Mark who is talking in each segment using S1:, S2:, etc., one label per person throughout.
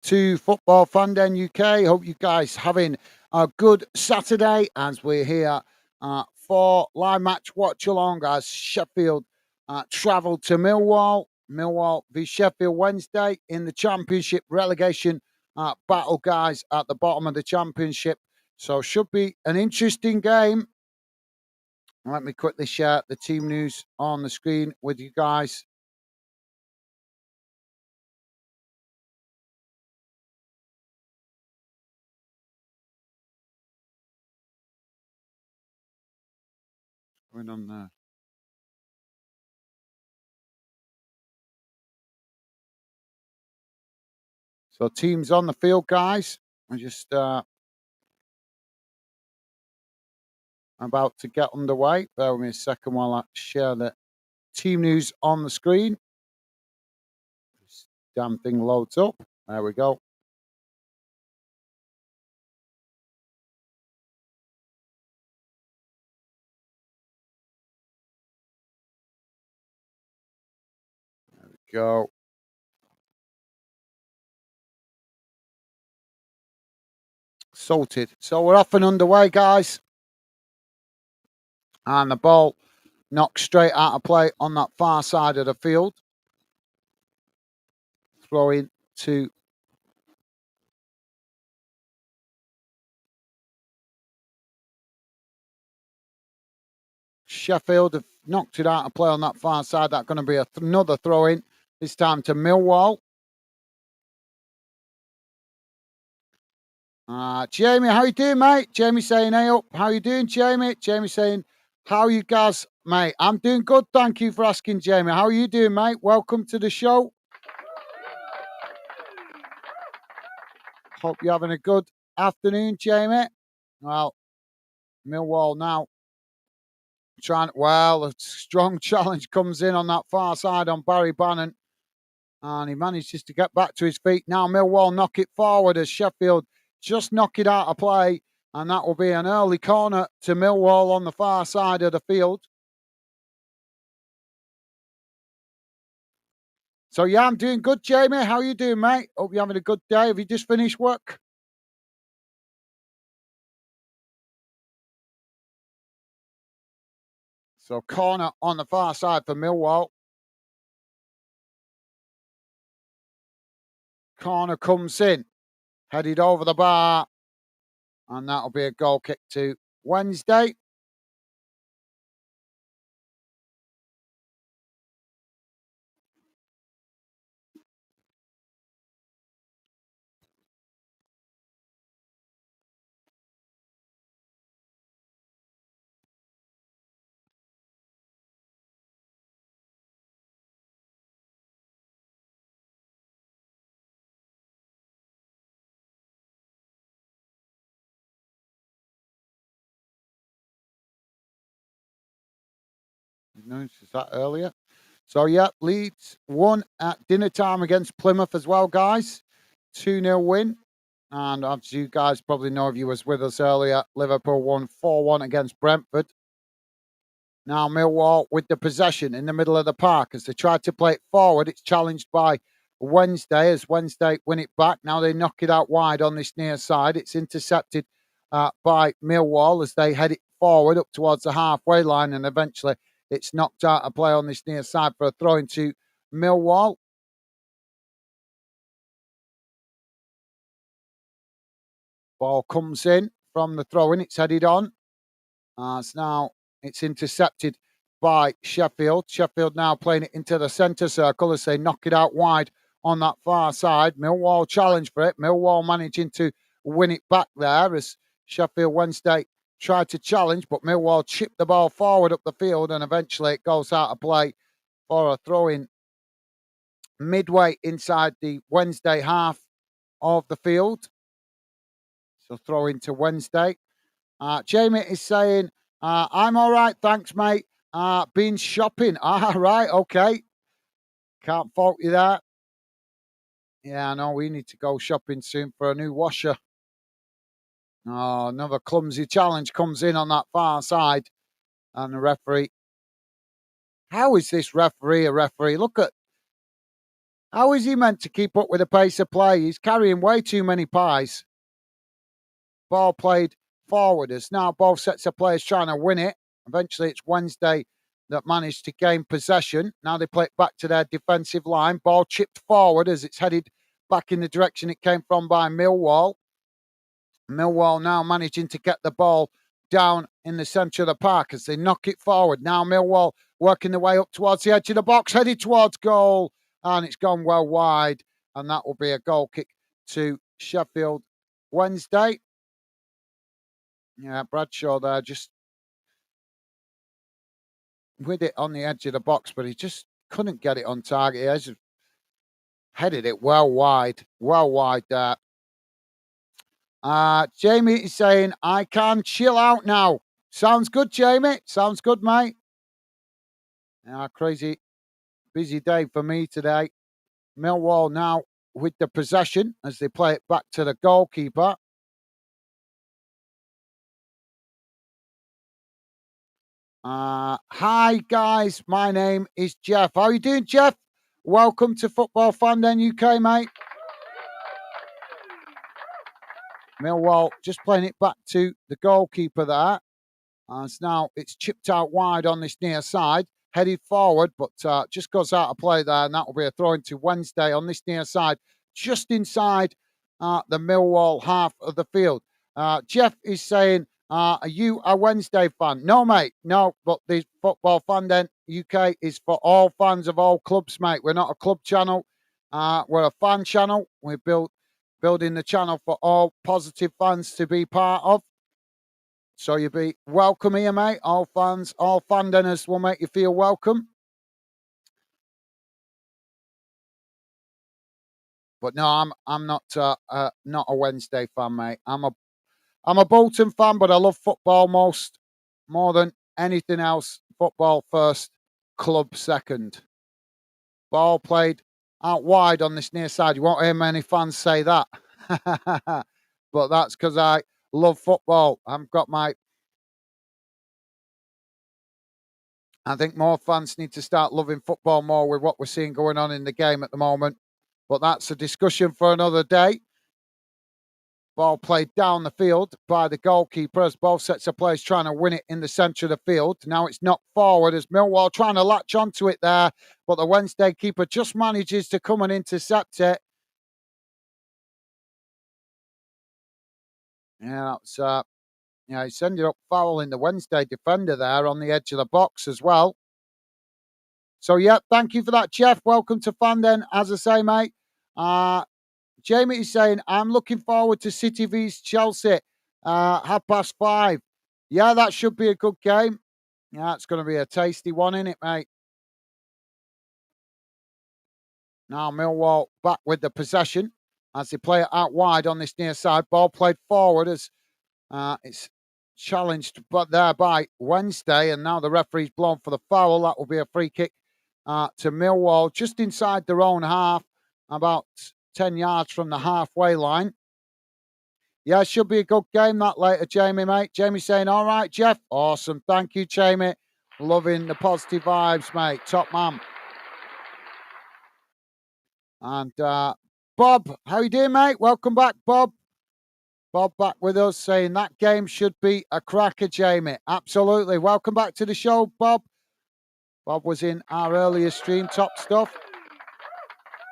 S1: to Football Fan Den UK. Hope you guys having a good Saturday as we're here for live match watch along as Sheffield travel to Millwall. Millwall v Sheffield Wednesday in the Championship relegation battle, guys, at the bottom of the Championship. So should be an interesting game. Let me quickly share the team news on the screen with you guys. What's going on there? So teams on the field, guys. I just about to get underway. Bear with me a second while I share the team news on the screen. This damn thing loads up. There we go. There we go. Sorted. So we're off and underway, guys. And the ball knocked straight out of play on that far side of the field. Throwing to Sheffield. Have knocked it out of play on that far side. That's going to be another throw in. This time to Millwall. Jamie, how you doing, mate? Jamie saying, hey up. How you doing, Jamie? Jamie saying, how you guys, mate? I'm doing good. Thank you for asking, Jamie. How are you doing, mate? Welcome to the show. Hope you're having a good afternoon, Jamie. Well, Millwall now a strong challenge comes in on that far side on Barry Bannon. And he manages to get back to his feet. Now Millwall knock it forward as Sheffield just knock it out of play. And that will be an early corner to Millwall on the far side of the field. So, yeah, I'm doing good, Jamie. How are you doing, mate? Hope you're having a good day. Have you just finished work? So, corner on the far side for Millwall. Corner comes in, headed over the bar. And that'll be a goal kick to Wednesday. You noticed that earlier. So, yeah, Leeds won at dinner time against Plymouth as well, guys. 2-0 win. And as you guys probably know, if you was with us earlier, Liverpool won 4-1 against Brentford. Now Millwall with the possession in the middle of the park as they tried to play it forward. It's challenged by Wednesday as Wednesday win it back. Now they knock it out wide on this near side. It's intercepted by Millwall as they head it forward up towards the halfway line, and eventually it's knocked out of play on this near side for a throw into Millwall. Ball comes in from the throw in. It's headed on. It's intercepted by Sheffield. Sheffield now playing it into the centre circle as they knock it out wide on that far side. Millwall challenge for it. Millwall managing to win it back there as Sheffield Wednesday tried to challenge, but Millwall chipped the ball forward up the field and eventually it goes out of play for a throw in midway inside the Wednesday half of the field. So throw into Wednesday. Jamie is saying, I'm all right, thanks, mate. Been shopping. Right, okay. Can't fault you there. Yeah, I know we need to go shopping soon for a new washer. Oh, another clumsy challenge comes in on that far side. And the referee. How is this referee a referee? Look at How is he meant to keep up with the pace of play? He's carrying way too many pies. Ball played forward as now both sets of players trying to win it. Eventually, it's Wednesday that managed to gain possession. Now they play it back to their defensive line. Ball chipped forward as it's headed back in the direction it came from by Millwall. Millwall now managing to get the ball down in the centre of the park as they knock it forward. Now Millwall working their way up towards the edge of the box, headed towards goal, and it's gone well wide, and that will be a goal kick to Sheffield Wednesday. Yeah, Bradshaw there just with it on the edge of the box, but he just couldn't get it on target. He has headed it well wide there. Jamie is saying, I can chill out now. Sounds good, Jamie. Sounds good, mate. Crazy busy day for me today. Millwall now with the possession as they play it back to the goalkeeper. Hi, guys. My name is Jeff. How are you doing, Jeff? Welcome to Football Fan Den UK, mate. Millwall just playing it back to the goalkeeper there. As now it's chipped out wide on this near side, headed forward, but just goes out of play there, and that will be a throw into Wednesday on this near side, just inside the Millwall half of the field. Jeff is saying, are you a Wednesday fan? No, mate, no, but the Football Fan Den UK is for all fans of all clubs, mate. We're not a club channel. We're a fan channel. We're building the channel for all positive fans to be part of. So you'll be welcome here, mate. All fans, all fan dinners will make you feel welcome. But no, I'm not a Wednesday fan, mate. I'm a Bolton fan, but I love football more than anything else. Football first, club second. Ball played out wide on this near side. You won't hear many fans say that. But that's because I love football. I think more fans need to start loving football more with what we're seeing going on in the game at the moment. But that's a discussion for another day. Ball played down the field by the goalkeeper as both sets of players trying to win it in the centre of the field. Now it's knocked forward as Millwall trying to latch onto it there, but the Wednesday keeper just manages to come and intercept it. Yeah, that's he's ended up fouling the Wednesday defender there on the edge of the box as well. So, yeah, thank you for that, Jeff. Welcome to Fan Den, as I say, mate. Jamie is saying, I'm looking forward to City vs Chelsea, 5:30. Yeah, that should be a good game. Yeah, it's going to be a tasty one, isn't it, mate? Now Millwall back with the possession as they play it out wide on this near side. Ball played forward as it's challenged but there by Wednesday, and now the referee's blown for the foul. That will be a free kick to Millwall just inside their own half, about 10 yards from the halfway line. Yeah, should be a good game that later, Jamie, mate. Jamie saying, all right, Jeff. Awesome. Thank you, Jamie. Loving the positive vibes, mate. Top man. And Bob, how you doing, mate? Welcome back, Bob. Bob back with us saying that game should be a cracker, Jamie. Absolutely. Welcome back to the show, Bob. Bob was in our earlier stream, top stuff.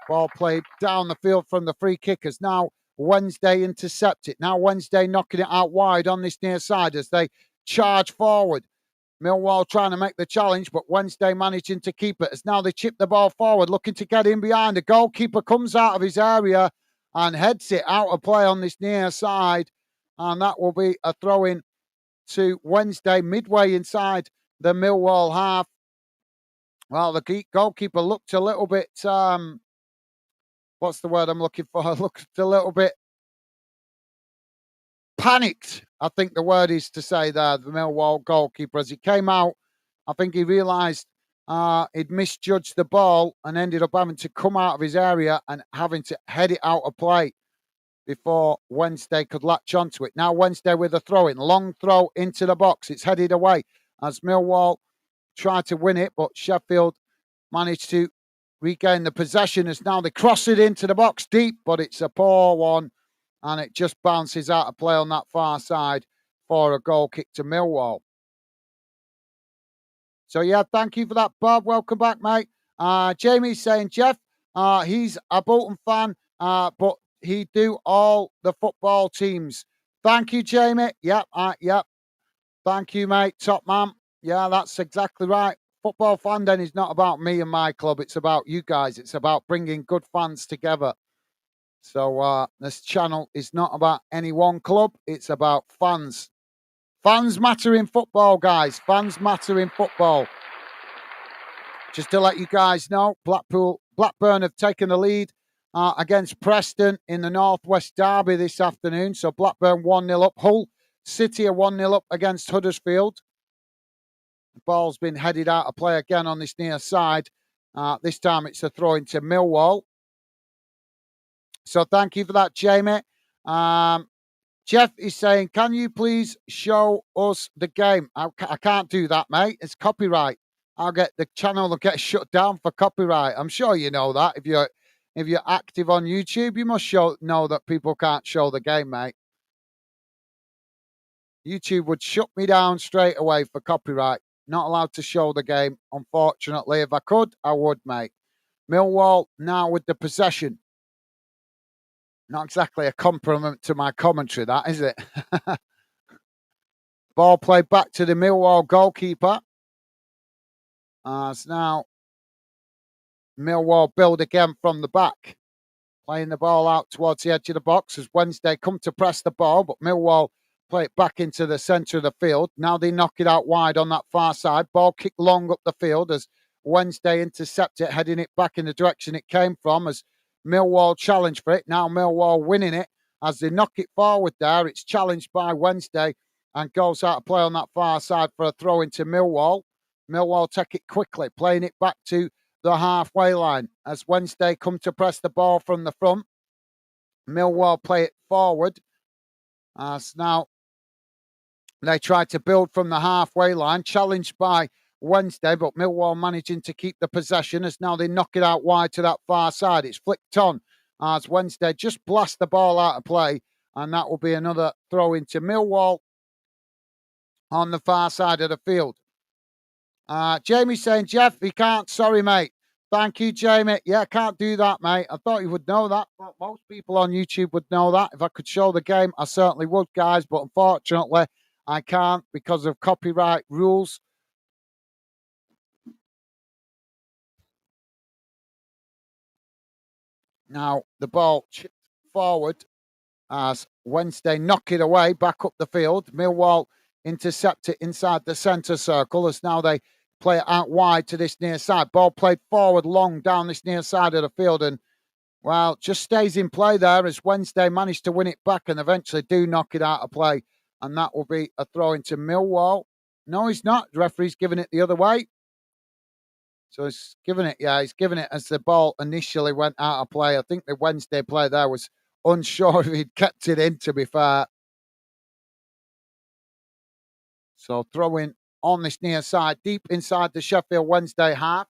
S1: Ball played down the field from the free kickers. Now Wednesday intercept it. Now Wednesday knocking it out wide on this near side as they charge forward. Millwall trying to make the challenge, but Wednesday managing to keep it as now they chip the ball forward, looking to get in behind. The goalkeeper comes out of his area and heads it out of play on this near side. And that will be a throw in to Wednesday, midway inside the Millwall half. Well, the goalkeeper looked a little bit, what's the word I'm looking for? Looked a little bit panicked, I think the word is to say there, the Millwall goalkeeper. As he came out, I think he realised he'd misjudged the ball and ended up having to come out of his area and having to head it out of play before Wednesday could latch onto it. Now Wednesday with a throw-in, long throw into the box. It's headed away as Millwall tried to win it, but Sheffield managed to regain the possession as now they cross it into the box deep, but it's a poor one, and it just bounces out of play on that far side for a goal kick to Millwall. So, yeah, thank you for that, Bob. Welcome back, mate. Jamie's saying, Jeff, he's a Bolton fan, but he do all the football teams. Thank you, Jamie. Yep, yep. Thank you, mate. Top man. Yeah, that's exactly right. Football fan then is not about me and my club. It's about you guys. It's about bringing good fans together. So this channel is not about any one club. It's about fans. Fans matter in football, guys. Fans matter in football. Just to let you guys know, Blackburn have taken the lead against Preston in the Northwest Derby this afternoon. So Blackburn 1-0 up. Hull City are 1-0 up against Huddersfield. The ball's been headed out of play again on this near side. This time it's a throw into Millwall. So thank you for that, Jamie. Jeff is saying, can you please show us the game? I can't do that, mate. It's copyright. The channel will get shut down for copyright. I'm sure you know that. If you're active on YouTube, you must know that people can't show the game, mate. YouTube would shut me down straight away for copyright. Not allowed to show the game, unfortunately. If I could, I would, mate. Millwall now with the possession. Not exactly a compliment to my commentary, that, is it? Ball played back to the Millwall goalkeeper. As now Millwall build again from the back. Playing the ball out towards the edge of the box as Wednesday come to press the ball, but Millwall play it back into the centre of the field. Now they knock it out wide on that far side. Ball kicked long up the field as Wednesday intercept it, heading it back in the direction it came from as Millwall challenge for it. Now Millwall winning it as they knock it forward there. It's challenged by Wednesday and goes out of play on that far side for a throw into Millwall. Millwall take it quickly, playing it back to the halfway line as Wednesday come to press the ball from the front. Millwall play it forward as now they try to build from the halfway line, challenged by Wednesday, but Millwall managing to keep the possession as now they knock it out wide to that far side. It's flicked on as Wednesday just blast the ball out of play, and that will be another throw into Millwall on the far side of the field. Jamie's saying, Jeff, he can't. Sorry, mate. Thank you, Jamie. Yeah, can't do that, mate. I thought you would know that, but most people on YouTube would know that. If I could show the game, I certainly would, guys, but unfortunately, I can't because of copyright rules. Now, the ball chipped forward as Wednesday knock it away, back up the field. Millwall intercept it inside the centre circle as now they play it out wide to this near side. Ball played forward long down this near side of the field and, well, just stays in play there as Wednesday managed to win it back and eventually do knock it out of play. And that will be a throw into Millwall. No, he's not. The referee's giving it the other way. So he's giving it, he's giving it as the ball initially went out of play. I think the Wednesday player there was unsure if he'd kept it in, to be fair. So throwing on this near side, deep inside the Sheffield Wednesday half.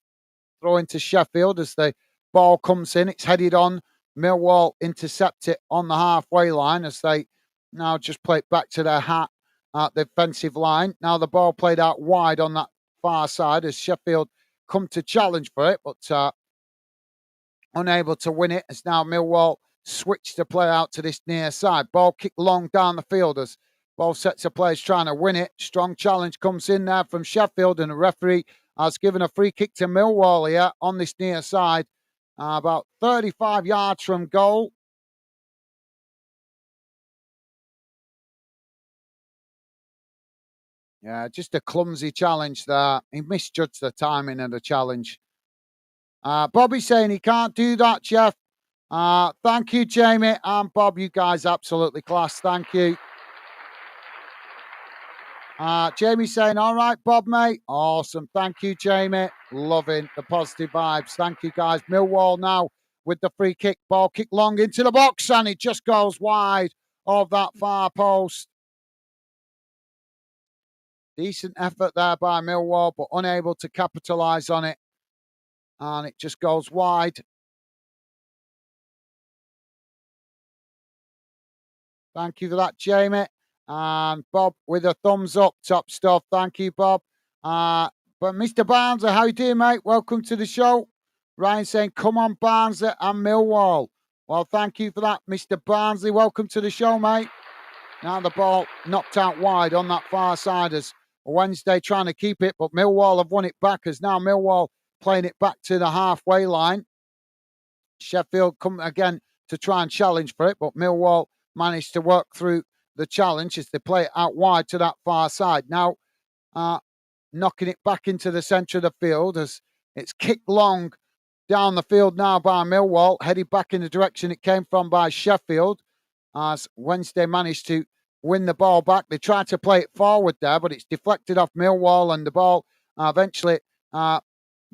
S1: Throw into Sheffield as the ball comes in. It's headed on. Millwall intercept it on the halfway line as they now just play it back to their defensive line. Now the ball played out wide on that far side as Sheffield come to challenge for it, but unable to win it as now Millwall switch to play out to this near side. Ball kicked long down the field as both sets of players trying to win it. Strong challenge comes in there from Sheffield and the referee has given a free kick to Millwall here on this near side. About 35 yards from goal. Yeah, just a clumsy challenge there. He misjudged the timing of the challenge. Bobby saying he can't do that, Jeff. Thank you, Jamie and Bob. You guys absolutely class. Thank you. Jamie saying, all right, Bob, mate. Awesome. Thank you, Jamie. Loving the positive vibes. Thank you, guys. Millwall now with the free kick. Ball kick long into the box and it just goes wide of that far post. Decent effort there by Millwall, but unable to capitalise on it. and it just goes wide. Thank you for that, Jamie. And Bob with a thumbs up, top stuff. Thank you, Bob. But Mr. Barnsley, how you doing, mate? Welcome to the show. Ryan saying, come on, Barnsley and Millwall. Well, thank you for that, Mr. Barnsley. Welcome to the show, mate. Now the ball knocked out wide on that far side as Wednesday trying to keep it, but Millwall have won it back as now Millwall playing it back to the halfway line. Sheffield come again to try and challenge for it, but Millwall managed to work through the challenge as they play it out wide to that far side. Now, knocking it back into the centre of the field as it's kicked long down the field now by Millwall, headed back in the direction it came from by Sheffield, as Wednesday managed to win the ball back. They tried to play it forward there, but it's deflected off Millwall, and the ball eventually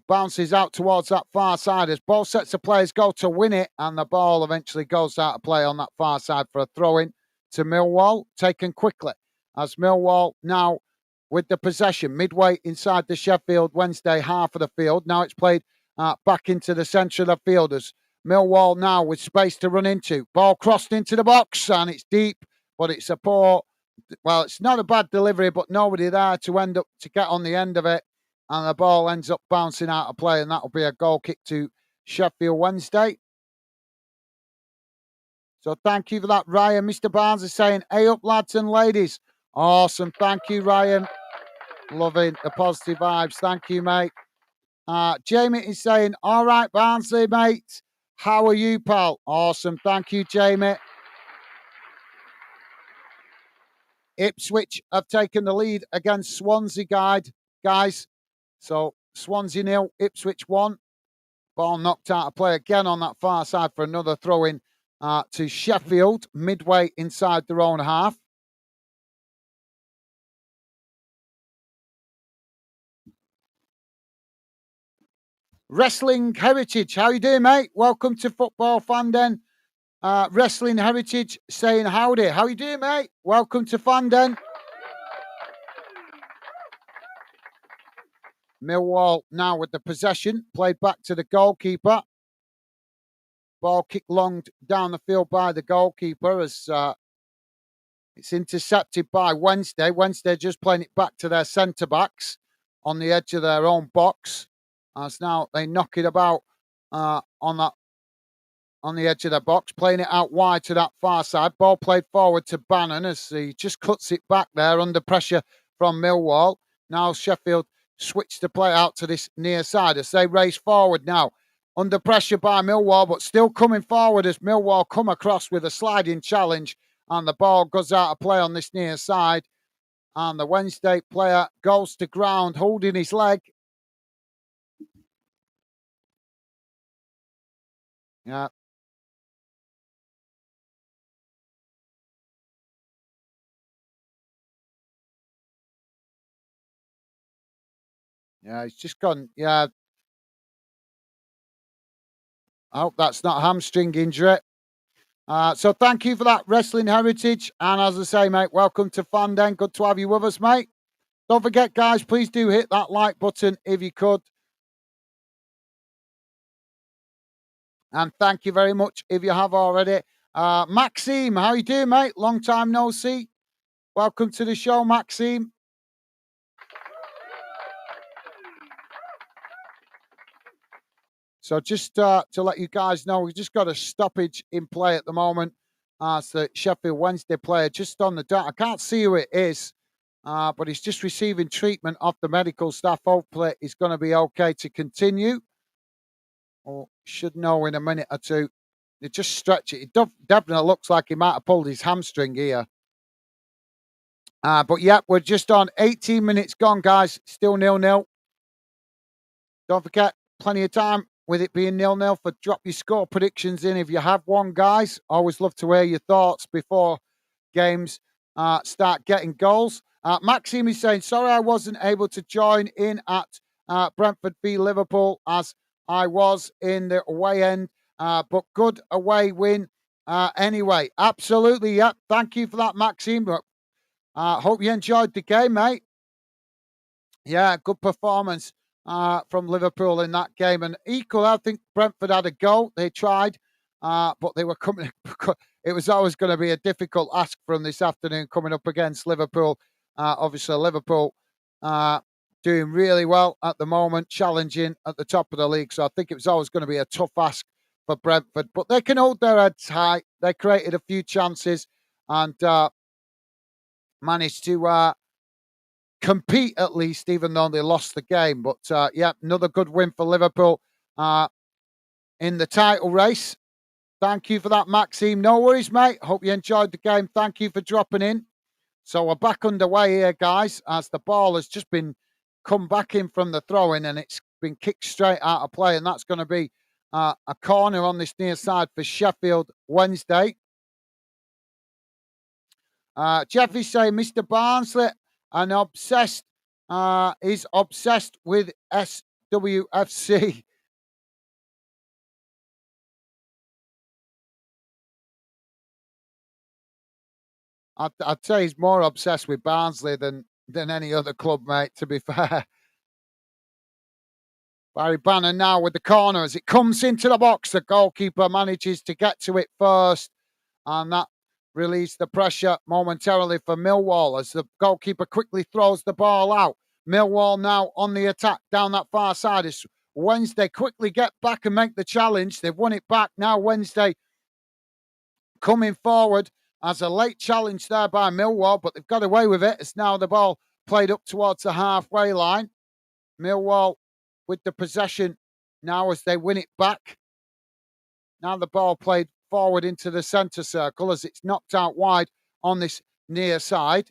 S1: bounces out towards that far side as both sets of players go to win it, and the ball eventually goes out of play on that far side for a throw-in to Millwall, taken quickly as Millwall now with the possession midway inside the Sheffield Wednesday half of the field. Now it's played back into the centre of the field as Millwall now with space to run into. Ball crossed into the box and it's deep, but it's a poor, well, it's not a bad delivery, but nobody there to end up to get on the end of it. And the ball ends up bouncing out of play, and that'll be a goal kick to Sheffield Wednesday. So thank you for that, Ryan. Mr. Barnes is saying, hey up, lads and ladies. Awesome. Thank you, Ryan. Loving the positive vibes. Thank you, mate. Jamie is saying, all right, Barnsley, mate. How are you, pal? Awesome. Thank you, Jamie. Ipswich have taken the lead against Swansea, guys. So Swansea 0, Ipswich 1. Ball knocked out of play again on that far side for another throw-in to Sheffield, midway inside their own half. Wrestling Heritage, how you doing, mate? Welcome to Football Fan Den. Wrestling Heritage saying howdy. How you doing, mate? Welcome to Fan Den. Millwall now with the possession, played back to the goalkeeper. Ball kicked long down the field by the goalkeeper as it's intercepted by Wednesday. Wednesday just playing it back to their centre-backs on the edge of their own box. As now they knock it about on the edge of their box, playing it out wide to that far side. Ball played forward to Bannon as he just cuts it back there under pressure from Millwall. Now Sheffield switch the play out to this near side as they race forward now. Under pressure by Millwall, but still coming forward as Millwall come across with a sliding challenge, and the ball goes out of play on this near side. And the Wednesday player goes to ground, holding his leg. Yeah. Yeah, he's just gone. Yeah. I hope that's not a hamstring injury. So thank you for that, Wrestling Heritage. And as I say, mate, welcome to Fan Den. Good to have you with us, mate. Don't forget, guys, please do hit that like button if you could. And thank you very much if you have already. Maxime, how you doing, mate? Long time no see. Welcome to the show, Maxime. So just to let you guys know, we've just got a stoppage in play at the moment. It's the Sheffield Wednesday player just on the dot. I can't see who it is, but he's just receiving treatment off the medical staff. Hopefully he's going to be okay to continue. Or should know in a minute or two. They just stretch it. It definitely looks like he might have pulled his hamstring here. But yeah, we're just on 18 minutes gone, guys. Still 0-0. Don't forget, plenty of time with it being 0-0 for drop your score predictions in if you have one, guys. Always love to hear your thoughts before games start getting goals. Maxime is saying, sorry I wasn't able to join in at Brentford v Liverpool as I was in the away end, but good away win anyway. Absolutely, yep. Thank you for that, Maxime. But hope you enjoyed the game, mate. Yeah, good performance from Liverpool in that game. And equally, I think Brentford had a go. They tried, but they were coming. It was always going to be a difficult ask from this afternoon coming up against Liverpool. Obviously, Liverpool doing really well at the moment, challenging at the top of the league. So I think it was always going to be a tough ask for Brentford, but they can hold their heads high. They created a few chances and managed to compete at least, even though they lost the game. But yeah, another good win for Liverpool in the title race. Thank you for that, Maxime. No worries, mate. Hope you enjoyed the game. Thank you for dropping in. So we're back underway here, guys, as the ball has just been come back in from the throw-in and it's been kicked straight out of play. And that's going to be a corner on this near side for Sheffield Wednesday. Jeffy's saying Mr. Barnsley and is obsessed with SWFC. I'd say he's more obsessed with Barnsley than any other club, mate, to be fair. Barry Bannon now with the corner as it comes into the box. The goalkeeper manages to get to it first, and that relieves the pressure momentarily for Millwall as the goalkeeper quickly throws the ball out. Millwall now on the attack down that far side as Wednesday quickly get back and make the challenge. They've won it back. Now Wednesday coming forward as a late challenge there by Millwall, but they've got away with it. It's now the ball played up towards the halfway line. Millwall with the possession now as they win it back. Now the ball played forward into the centre circle as it's knocked out wide on this near side.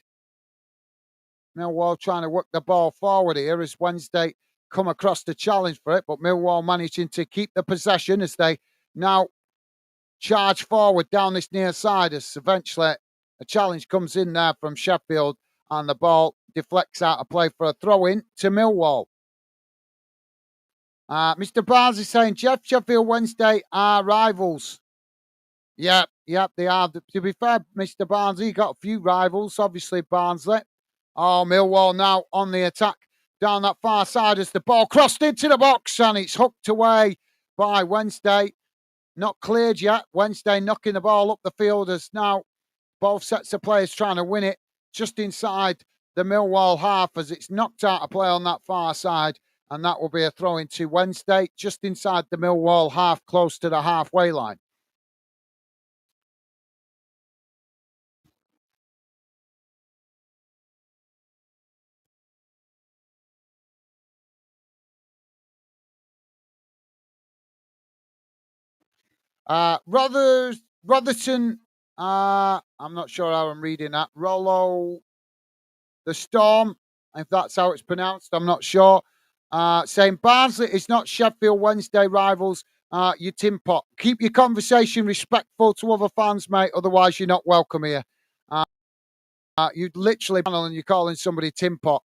S1: Millwall trying to work the ball forward here as Wednesday come across the challenge for it, but Millwall managing to keep the possession as they now charge forward down this near side as eventually a challenge comes in there from Sheffield and the ball deflects out of play for a throw-in to Millwall. Mr. Barnes is saying, Jeff, Sheffield Wednesday are rivals. Yep, they are. To be fair, Mr. Barnes, he got a few rivals, obviously Barnsley. Oh, Millwall now on the attack down that far side as the ball crossed into the box and it's hooked away by Wednesday. Not cleared yet. Wednesday knocking the ball up the field as now both sets of players trying to win it just inside the Millwall half as it's knocked out of play on that far side. And that will be a throw into Wednesday just inside the Millwall half, close to the halfway line. Rotherton, I'm not sure how I'm reading that. Rollo the Storm, if that's how it's pronounced, I'm not sure. Saying Barnsley is not Sheffield Wednesday rivals. You tin pot. Keep your conversation respectful to other fans, mate. Otherwise, you're not welcome here. You'd literally panel and you're calling somebody tin pot.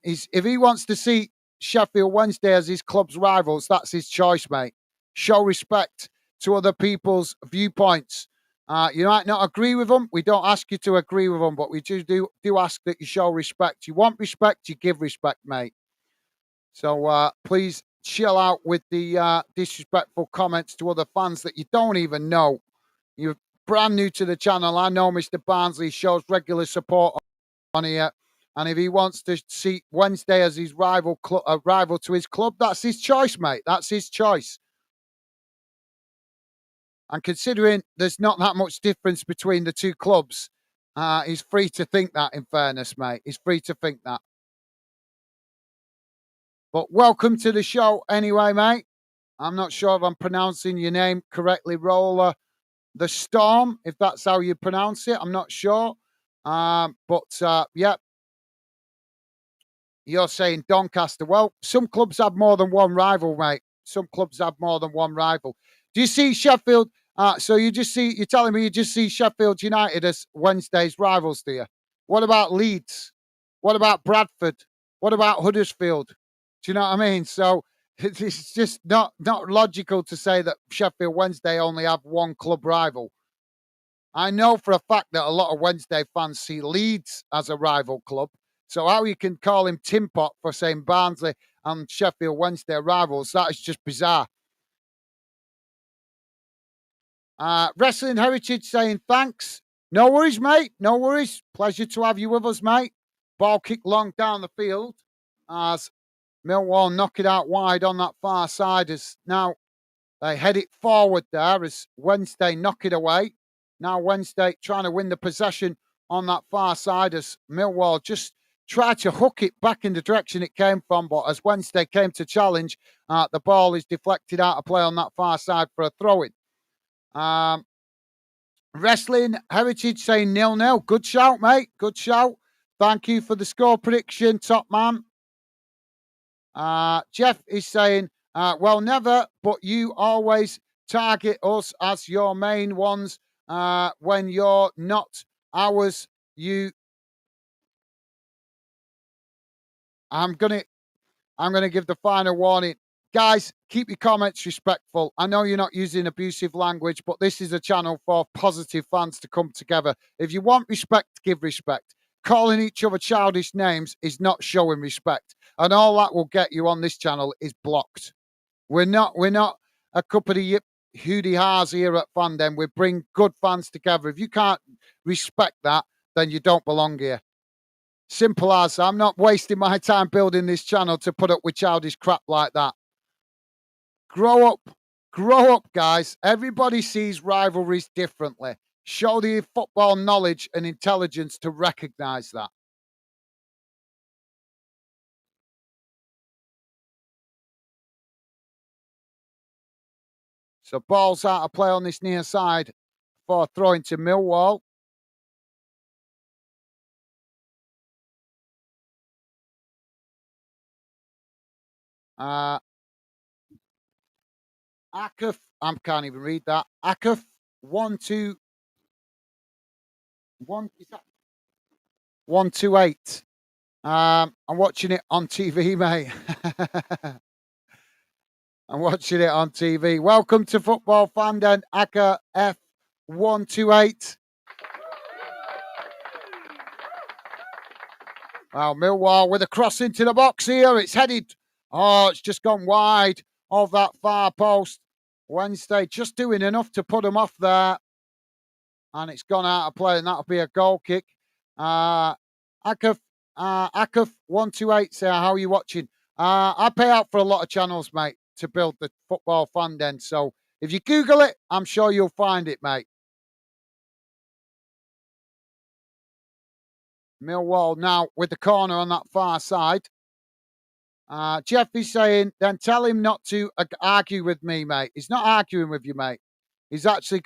S1: If he wants to see Sheffield Wednesday as his club's rivals, that's his choice, mate. Show respect to other people's viewpoints. You might not agree with them. We don't ask you to agree with them, but we do ask that you show respect. You want respect, you give respect, mate. So please chill out with the disrespectful comments to other fans that you don't even know. You're brand new to the channel. I know Mr. Barnsley shows regular support on here. And if he wants to see Wednesday as his rival to his club, that's his choice, mate. That's his choice. And considering there's not that much difference between the two clubs, he's free to think that, in fairness, mate. He's free to think that. But welcome to the show anyway, mate. I'm not sure if I'm pronouncing your name correctly, Roller the Storm, if that's how you pronounce it. I'm not sure. Yeah. You're saying Doncaster. Well, some clubs have more than one rival, mate. Some clubs have more than one rival. Do you see Sheffield? So you're telling me you just see Sheffield United as Wednesday's rivals, do you? What about Leeds? What about Bradford? What about Huddersfield? Do you know what I mean? So it's just not logical to say that Sheffield Wednesday only have one club rival. I know for a fact that a lot of Wednesday fans see Leeds as a rival club. So how you can call him Tin Pot for saying Barnsley and Sheffield Wednesday are rivals, that is just bizarre. Wrestling Heritage saying thanks. No worries, mate. No worries. Pleasure to have you with us, mate. Ball kicked long down the field as Millwall knock it out wide on that far side as now they head it forward there as Wednesday knock it away. Now Wednesday trying to win the possession on that far side as Millwall just tried to hook it back in the direction it came from. But as Wednesday came to challenge, the ball is deflected out of play on that far side for a throw-in. Wrestling Heritage saying 0-0. Good shout, mate. Good shout. Thank you for the score prediction, top man. Jeff is saying, well, never, but you always target us as your main ones when you're not ours. I'm gonna give the final warning. Guys, keep your comments respectful. I know you're not using abusive language, but this is a channel for positive fans to come together. If you want respect, give respect. Calling each other childish names is not showing respect. And all that will get you on this channel is blocked. We're not a couple of hooty ha's here at Fandom. We bring good fans together. If you can't respect that, then you don't belong here. Simple as. I'm not wasting my time building this channel to put up with childish crap like that. Grow up, guys. Everybody sees rivalries differently. Show the football knowledge and intelligence to recognize that. So ball's out of play on this near side for throwing to Millwall. Akif, I can't even read that. Akif 1-2-1. Is that 128? I'm watching it on TV, mate. I'm watching it on TV. Welcome to Football Fandom, Aka F128. Well, Millwall with a cross into the box here. It's headed. Oh, it's just gone wide of that far post. Wednesday just doing enough to put them off there. And it's gone out of play, and that'll be a goal kick. Akif 128 say, how are you watching? I pay out for a lot of channels, mate, to build the Football Fandom. So if you Google it, I'm sure you'll find it, mate. Millwall now with the corner on that far side. Jeff is saying, then tell him not to argue with me, mate. He's not arguing with you, mate. He's actually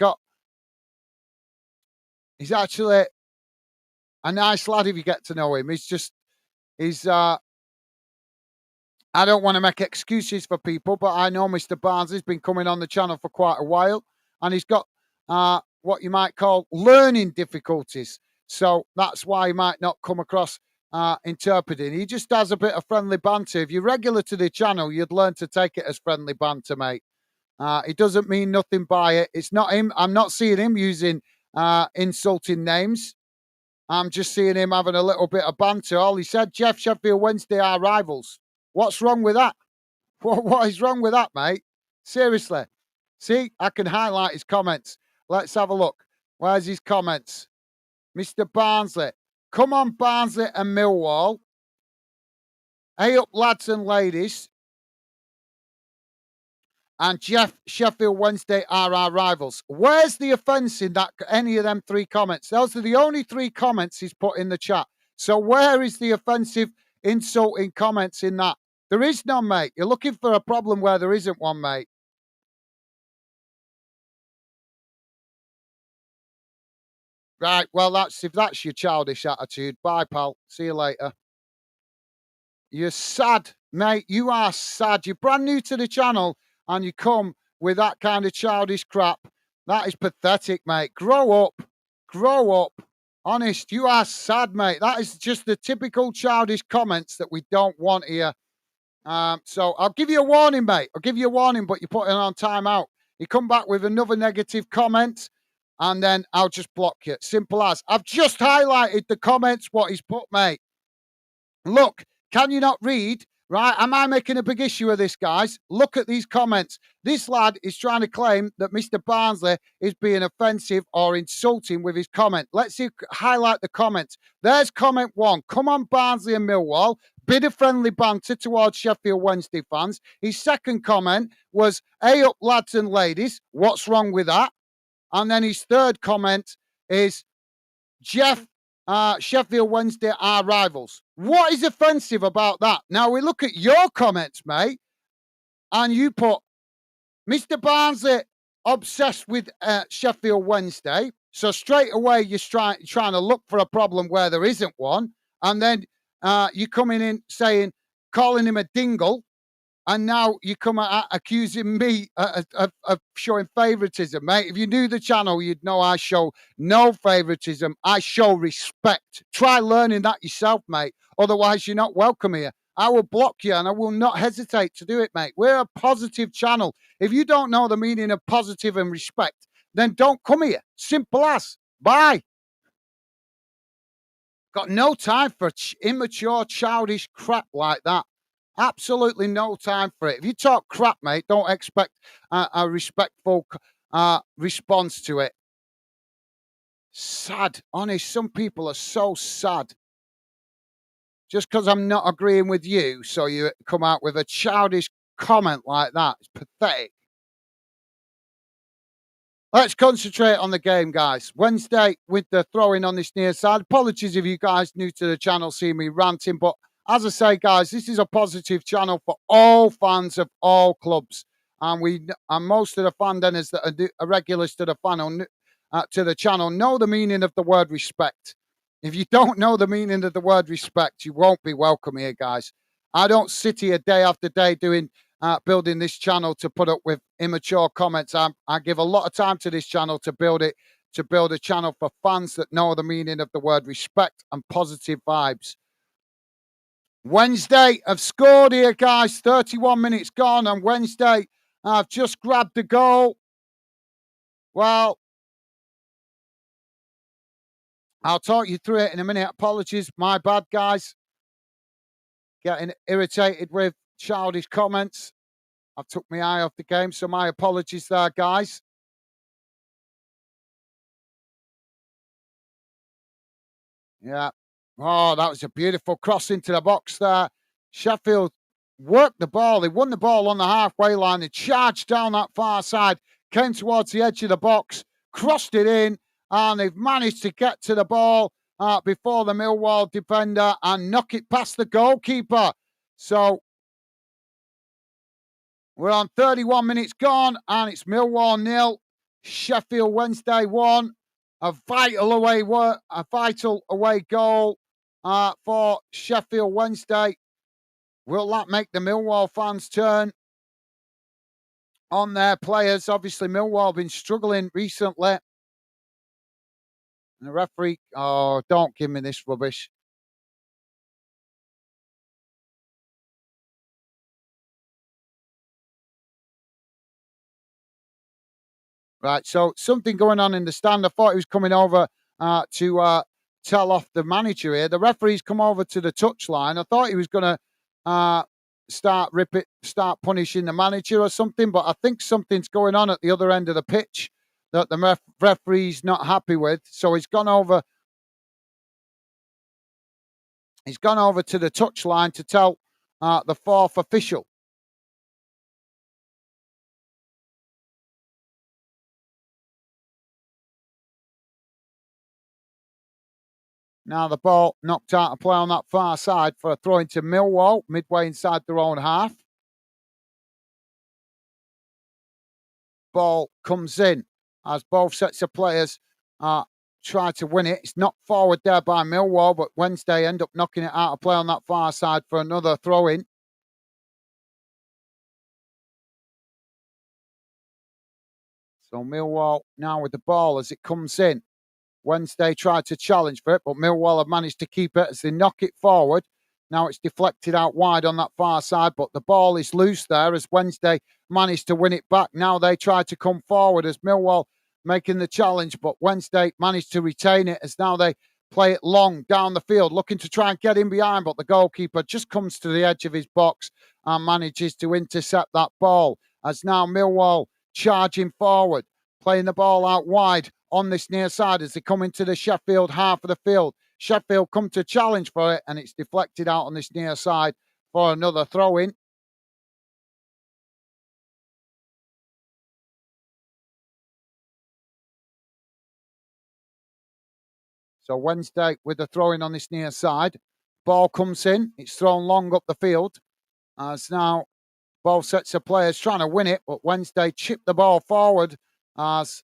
S1: a nice lad if you get to know him. I don't want to make excuses for people, but I know Mr. Barnes has been coming on the channel for quite a while, and he's got what you might call learning difficulties. So that's why he might not come across interpreting. He just has a bit of friendly banter. If you're regular to the channel, you'd learn to take it as friendly banter, mate. It doesn't mean nothing by it. It's not him. I'm not seeing him using insulting names. I'm just seeing him having a little bit of banter. All he said, Jeff, Sheffield Wednesday are rivals. What's wrong with that? What is wrong with that, mate? Seriously. See, I can highlight his comments. Let's have a look. Where's his comments? Mr. Barnsley. Come on, Barnsley and Millwall. Hey up, lads and ladies. And Jeff, Sheffield Wednesday are our rivals. Where's the offence in that? Any of them three comments? Those are the only three comments he's put in the chat. So where is the offensive, insulting comments in that? There is none, mate. You're looking for a problem where there isn't one, mate. Right, well, if that's your childish attitude, bye, pal. See you later. You're sad, mate. You are sad. You're brand new to the channel and you come with that kind of childish crap. That is pathetic, mate. Grow up. Grow up. Honest, you are sad, mate. That is just the typical childish comments that we don't want here. So I'll give you a warning, mate. I'll give you a warning, but you're putting on timeout. You come back with another negative comment, and then I'll just block you. Simple as. I've just highlighted the comments, what he's put, mate. Look, can you not read? Right? Am I making a big issue of this, guys? Look at these comments. This lad is trying to claim that Mr. Barnsley is being offensive or insulting with his comment. Let's see, highlight the comments. There's comment one. Come on, Barnsley and Millwall. Bit of friendly banter towards Sheffield Wednesday fans. His second comment was, "Hey up, lads and ladies. What's wrong with that?" And then his third comment is, "Jeff, Sheffield Wednesday are rivals." What is offensive about that? Now we look at your comments, mate, and you put Mr. Barnsley obsessed with Sheffield Wednesday. So straight away you're trying to look for a problem where there isn't one, and then you're coming in saying, calling him a dingle. And now you come accusing me of showing favoritism, mate. If you knew the channel, you'd know I show no favoritism. I show respect. Try learning that yourself, mate. Otherwise, you're not welcome here. I will block you and I will not hesitate to do it, mate. We're a positive channel. If you don't know the meaning of positive and respect, then don't come here. Simple as. Bye. Got no time for immature, childish crap like that. Absolutely no time for it. If you talk crap, mate, don't expect a respectful response to it. Sad. Honest, some people are so sad. Just because I'm not agreeing with you, so you come out with a childish comment like that. It's pathetic. Let's concentrate on the game, guys. Wednesday with the throwing on this near side. Apologies if you guys new to the channel see me ranting, but as I say, guys, this is a positive channel for all fans of all clubs, and most of the fan denners that are regulars to the channel know the meaning of the word respect. If you don't know the meaning of the word respect, you won't be welcome here, guys. I don't sit here day after day doing building this channel to put up with immature comments. I give a lot of time to this channel to build it, to build a channel for fans that know the meaning of the word respect and positive vibes. Wednesday have scored here, guys. 31 minutes gone on Wednesday. I've just grabbed the goal. Well, I'll talk you through it in a minute. Apologies, my bad, guys. Getting irritated with childish comments. I've took my eye off the game, so my apologies there, guys. Yeah. Oh, that was a beautiful cross into the box there. Sheffield worked the ball. They won the ball on the halfway line. They charged down that far side, came towards the edge of the box, crossed it in, and they've managed to get to the ball before the Millwall defender and knock it past the goalkeeper. So we're on 31 minutes gone, and it's Millwall 0, Sheffield Wednesday 1. A vital away goal for Sheffield Wednesday. Will that make the Millwall fans turn on their players? Obviously, Millwall have been struggling recently. And the referee, oh, don't give me this rubbish. Right, so something going on in the stand. I thought he was coming over to tell off the manager here. The referee's come over to the touchline. I thought he was going to start punishing the manager or something, but I think something's going on at the other end of the pitch that the referee's not happy with. So he's gone over. He's gone over to the touchline to tell the fourth official. Now the ball knocked out of play on that far side for a throw into Millwall, midway inside their own half. Ball comes in as both sets of players try to win it. It's knocked forward there by Millwall, but Wednesday end up knocking it out of play on that far side for another throw-in. So Millwall now with the ball as it comes in. Wednesday tried to challenge for it, but Millwall have managed to keep it as they knock it forward. Now it's deflected out wide on that far side, but the ball is loose there as Wednesday managed to win it back. Now they try to come forward as Millwall making the challenge, but Wednesday managed to retain it as now they play it long down the field, looking to try and get in behind, but the goalkeeper just comes to the edge of his box and manages to intercept that ball. As now Millwall charging forward, playing the ball out wide on this near side as they come into the Sheffield half of the field. Sheffield come to challenge for it, and it's deflected out on this near side for another throw-in. So Wednesday with the throw-in on this near side. Ball comes in. It's thrown long up the field. As now both sets of players trying to win it, but Wednesday chipped the ball forward as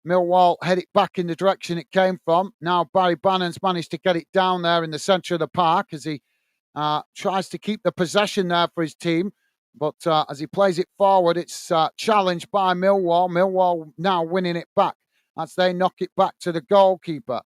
S1: Millwall head it back in the direction it came from. Now Barry Bannon's managed to get it down there in the centre of the park as he tries to keep the possession there for his team. But as he plays it forward, it's challenged by Millwall. Millwall now winning it back as they knock it back to the goalkeeper.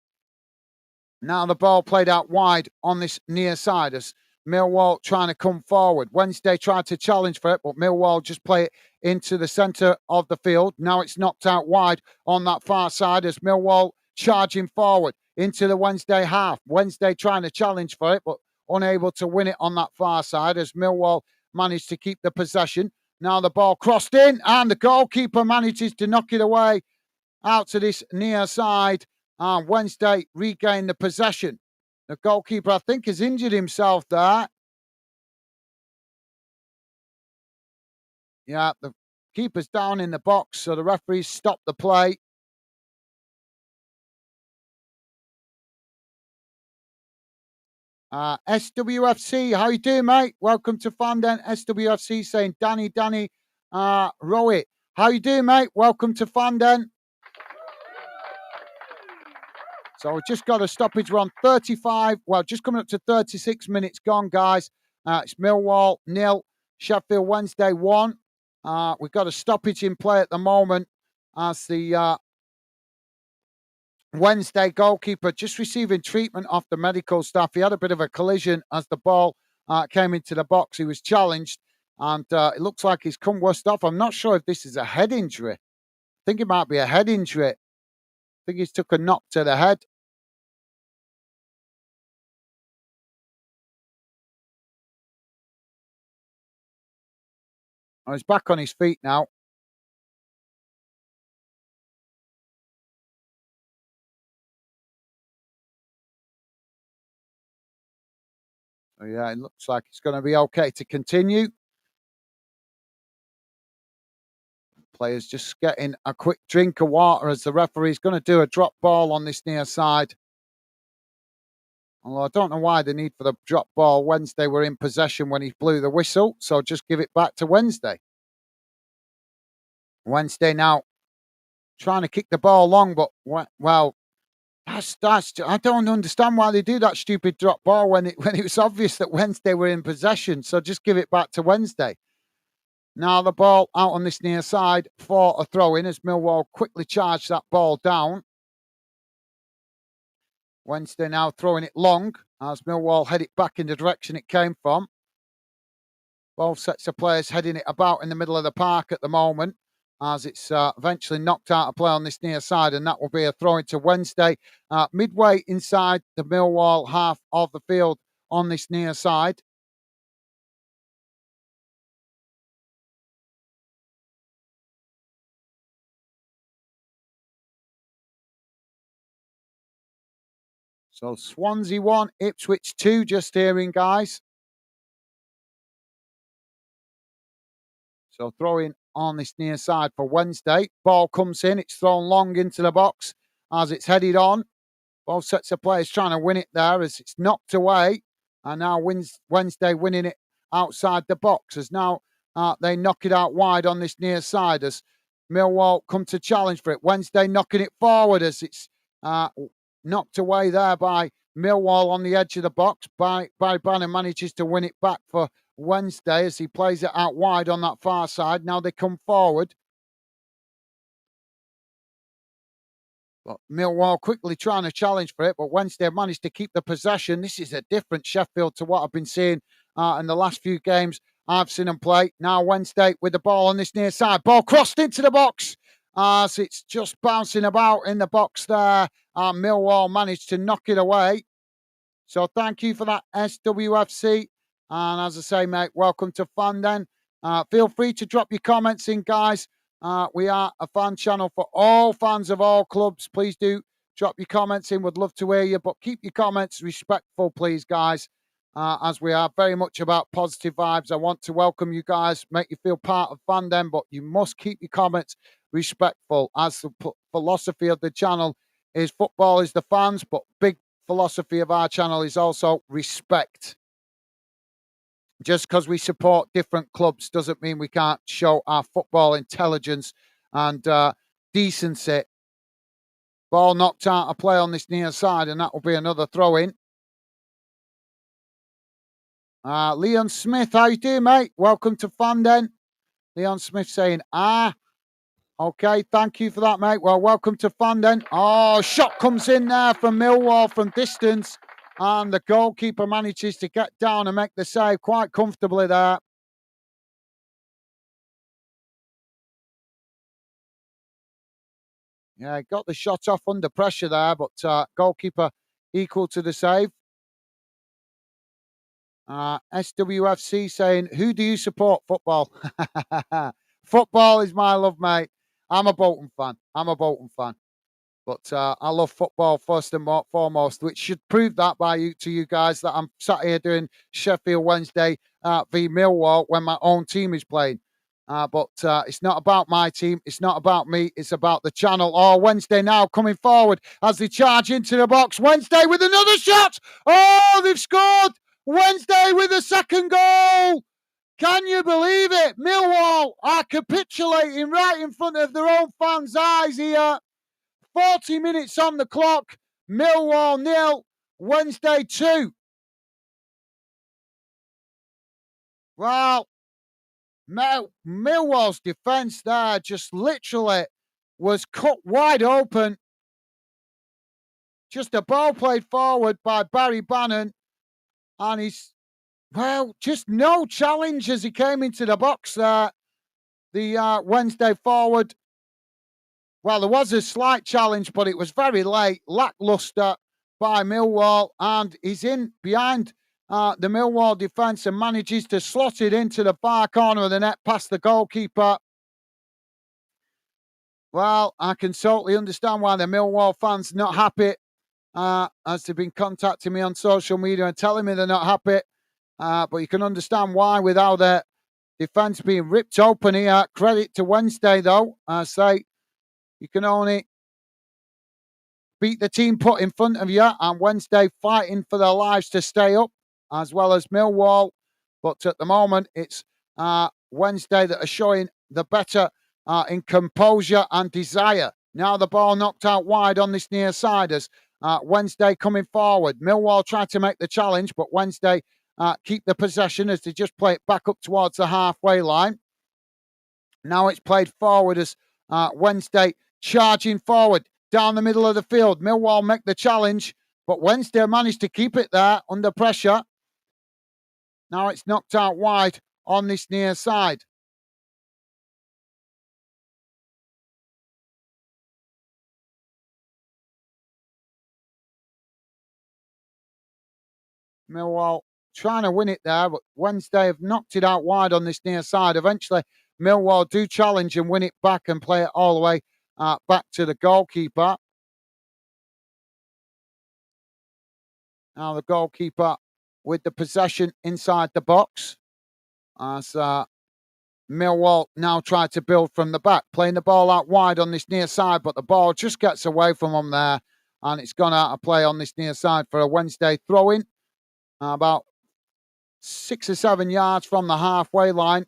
S1: Now the ball played out wide on this near side as Millwall trying to come forward. Wednesday tried to challenge for it, but Millwall just play it into the centre of the field. Now it's knocked out wide on that far side as Millwall charging forward into the Wednesday half. Wednesday trying to challenge for it, but unable to win it on that far side as Millwall managed to keep the possession. Now the ball crossed in and the goalkeeper manages to knock it away out to this near side. And Wednesday regained the possession. The goalkeeper, I think, has injured himself there. Yeah, the keeper's down in the box, so the referees stopped the play. SWFC, how you doing, mate? Welcome to Fanden. SWFC saying Danny, Rowett. How you doing, mate? Welcome to Fanden. So we've just got a stoppage. We're on 35, well, just coming up to 36 minutes gone, guys. It's Millwall 0, Sheffield Wednesday 1. We've got a stoppage in play at the moment as the Wednesday goalkeeper just receiving treatment off the medical staff. He had a bit of a collision as the ball came into the box. He was challenged, and it looks like he's come worst off. I'm not sure if this is a head injury. I think it might be a head injury. I think he's took a knock to the head. Oh, he's back on his feet now. So, yeah, it looks like it's going to be okay to continue. Players just getting a quick drink of water as the referee's going to do a drop ball on this near side. Although I don't know why the need for the drop ball. Wednesday were in possession when he blew the whistle, so just give it back to Wednesday. Wednesday now trying to kick the ball long, but well, that's I don't understand why they do that stupid drop ball when it was obvious that Wednesday were in possession. So just give it back to Wednesday. Now the ball out on this near side for a throw in as Millwall quickly charge that ball down. Wednesday now throwing it long as Millwall head it back in the direction it came from. Both sets of players heading it about in the middle of the park at the moment as it's eventually knocked out of play on this near side, and that will be a throw into Wednesday. Midway inside the Millwall half of the field on this near side. So Swansea 1, Ipswich 2, just hearing, guys. So throwing on this near side for Wednesday. Ball comes in. It's thrown long into the box as it's headed on. Both sets of players trying to win it there as it's knocked away. And now Wednesday winning it outside the box as now they knock it out wide on this near side as Millwall come to challenge for it. Wednesday knocking it forward as it's knocked away there by Millwall on the edge of the box. Barry Bannon manages to win it back for Wednesday as he plays it out wide on that far side. Now they come forward. But Millwall quickly trying to challenge for it, but Wednesday managed to keep the possession. This is a different Sheffield to what I've been seeing in the last few games I've seen them play. Now Wednesday with the ball on this near side. Ball crossed into the box as it's just bouncing about in the box there and Millwall managed to knock it away. So thank you for that, SWFC. And as I say, mate, welcome to Fanden. Feel free to drop your comments in, guys. We are a fan channel for all fans of all clubs. Please do drop your comments in. Would love to hear you, but keep your comments respectful, please, guys, as we are very much about positive vibes. I want to welcome you guys, make you feel part of Fanden, but you must keep your comments respectful, as the philosophy of the channel is football is the fans, but big philosophy of our channel is also respect. Just because we support different clubs doesn't mean we can't show our football intelligence and decency. Ball knocked out of play on this near side, and that will be another throw-in. Leon Smith, how you doing, mate? Welcome to Fanden. Leon Smith saying, okay, thank you for that, mate. Well, welcome to Fanden. Oh, shot comes in there from Millwall from distance. And the goalkeeper manages to get down and make the save quite comfortably there. Yeah, got the shot off under pressure there, but goalkeeper equal to the save. SWFC saying, who do you support? Football. Football is my love, mate. I'm a Bolton fan. But I love football first and foremost, which should prove that to you guys that I'm sat here doing Sheffield Wednesday v Millwall when my own team is playing. But it's not about my team. It's not about me. It's about the channel. Oh, Wednesday now coming forward as they charge into the box. Wednesday with another shot. Oh, they've scored. Wednesday with a second goal. Can you believe it? Millwall are capitulating right in front of their own fans' eyes here. 40 minutes on the clock. Millwall 0, Wednesday 2. Well, Millwall's defence there just literally was cut wide open. Just a ball played forward by Barry Bannon. And he's, just no challenge as he came into the box there. The Wednesday forward. Well, there was a slight challenge, but it was very late, lacklustre by Millwall, and he's in behind the Millwall defence and manages to slot it into the far corner of the net past the goalkeeper. Well, I can totally understand why the Millwall fans not happy, as they've been contacting me on social media and telling me they're not happy. But you can understand why without their defence being ripped open here. Credit to Wednesday, though. I say you can only beat the team put in front of you, and Wednesday fighting for their lives to stay up, as well as Millwall. But at the moment, it's Wednesday that are showing the better in composure and desire. Now the ball knocked out wide on this near side as Wednesday coming forward. Millwall tried to make the challenge, but Wednesday keep the possession as they just play it back up towards the halfway line. Now it's played forward as Wednesday charging forward down the middle of the field. Millwall make the challenge, but Wednesday managed to keep it there under pressure. Now it's knocked out wide on this near side. Millwall trying to win it there, but Wednesday have knocked it out wide on this near side. Eventually, Millwall do challenge and win it back and play it all the way back to the goalkeeper. Now the goalkeeper with the possession inside the box. As Millwall now try to build from the back, playing the ball out wide on this near side, but the ball just gets away from them there, and it's gone out of play on this near side for a Wednesday throw-in. About 6 or 7 yards from the halfway line.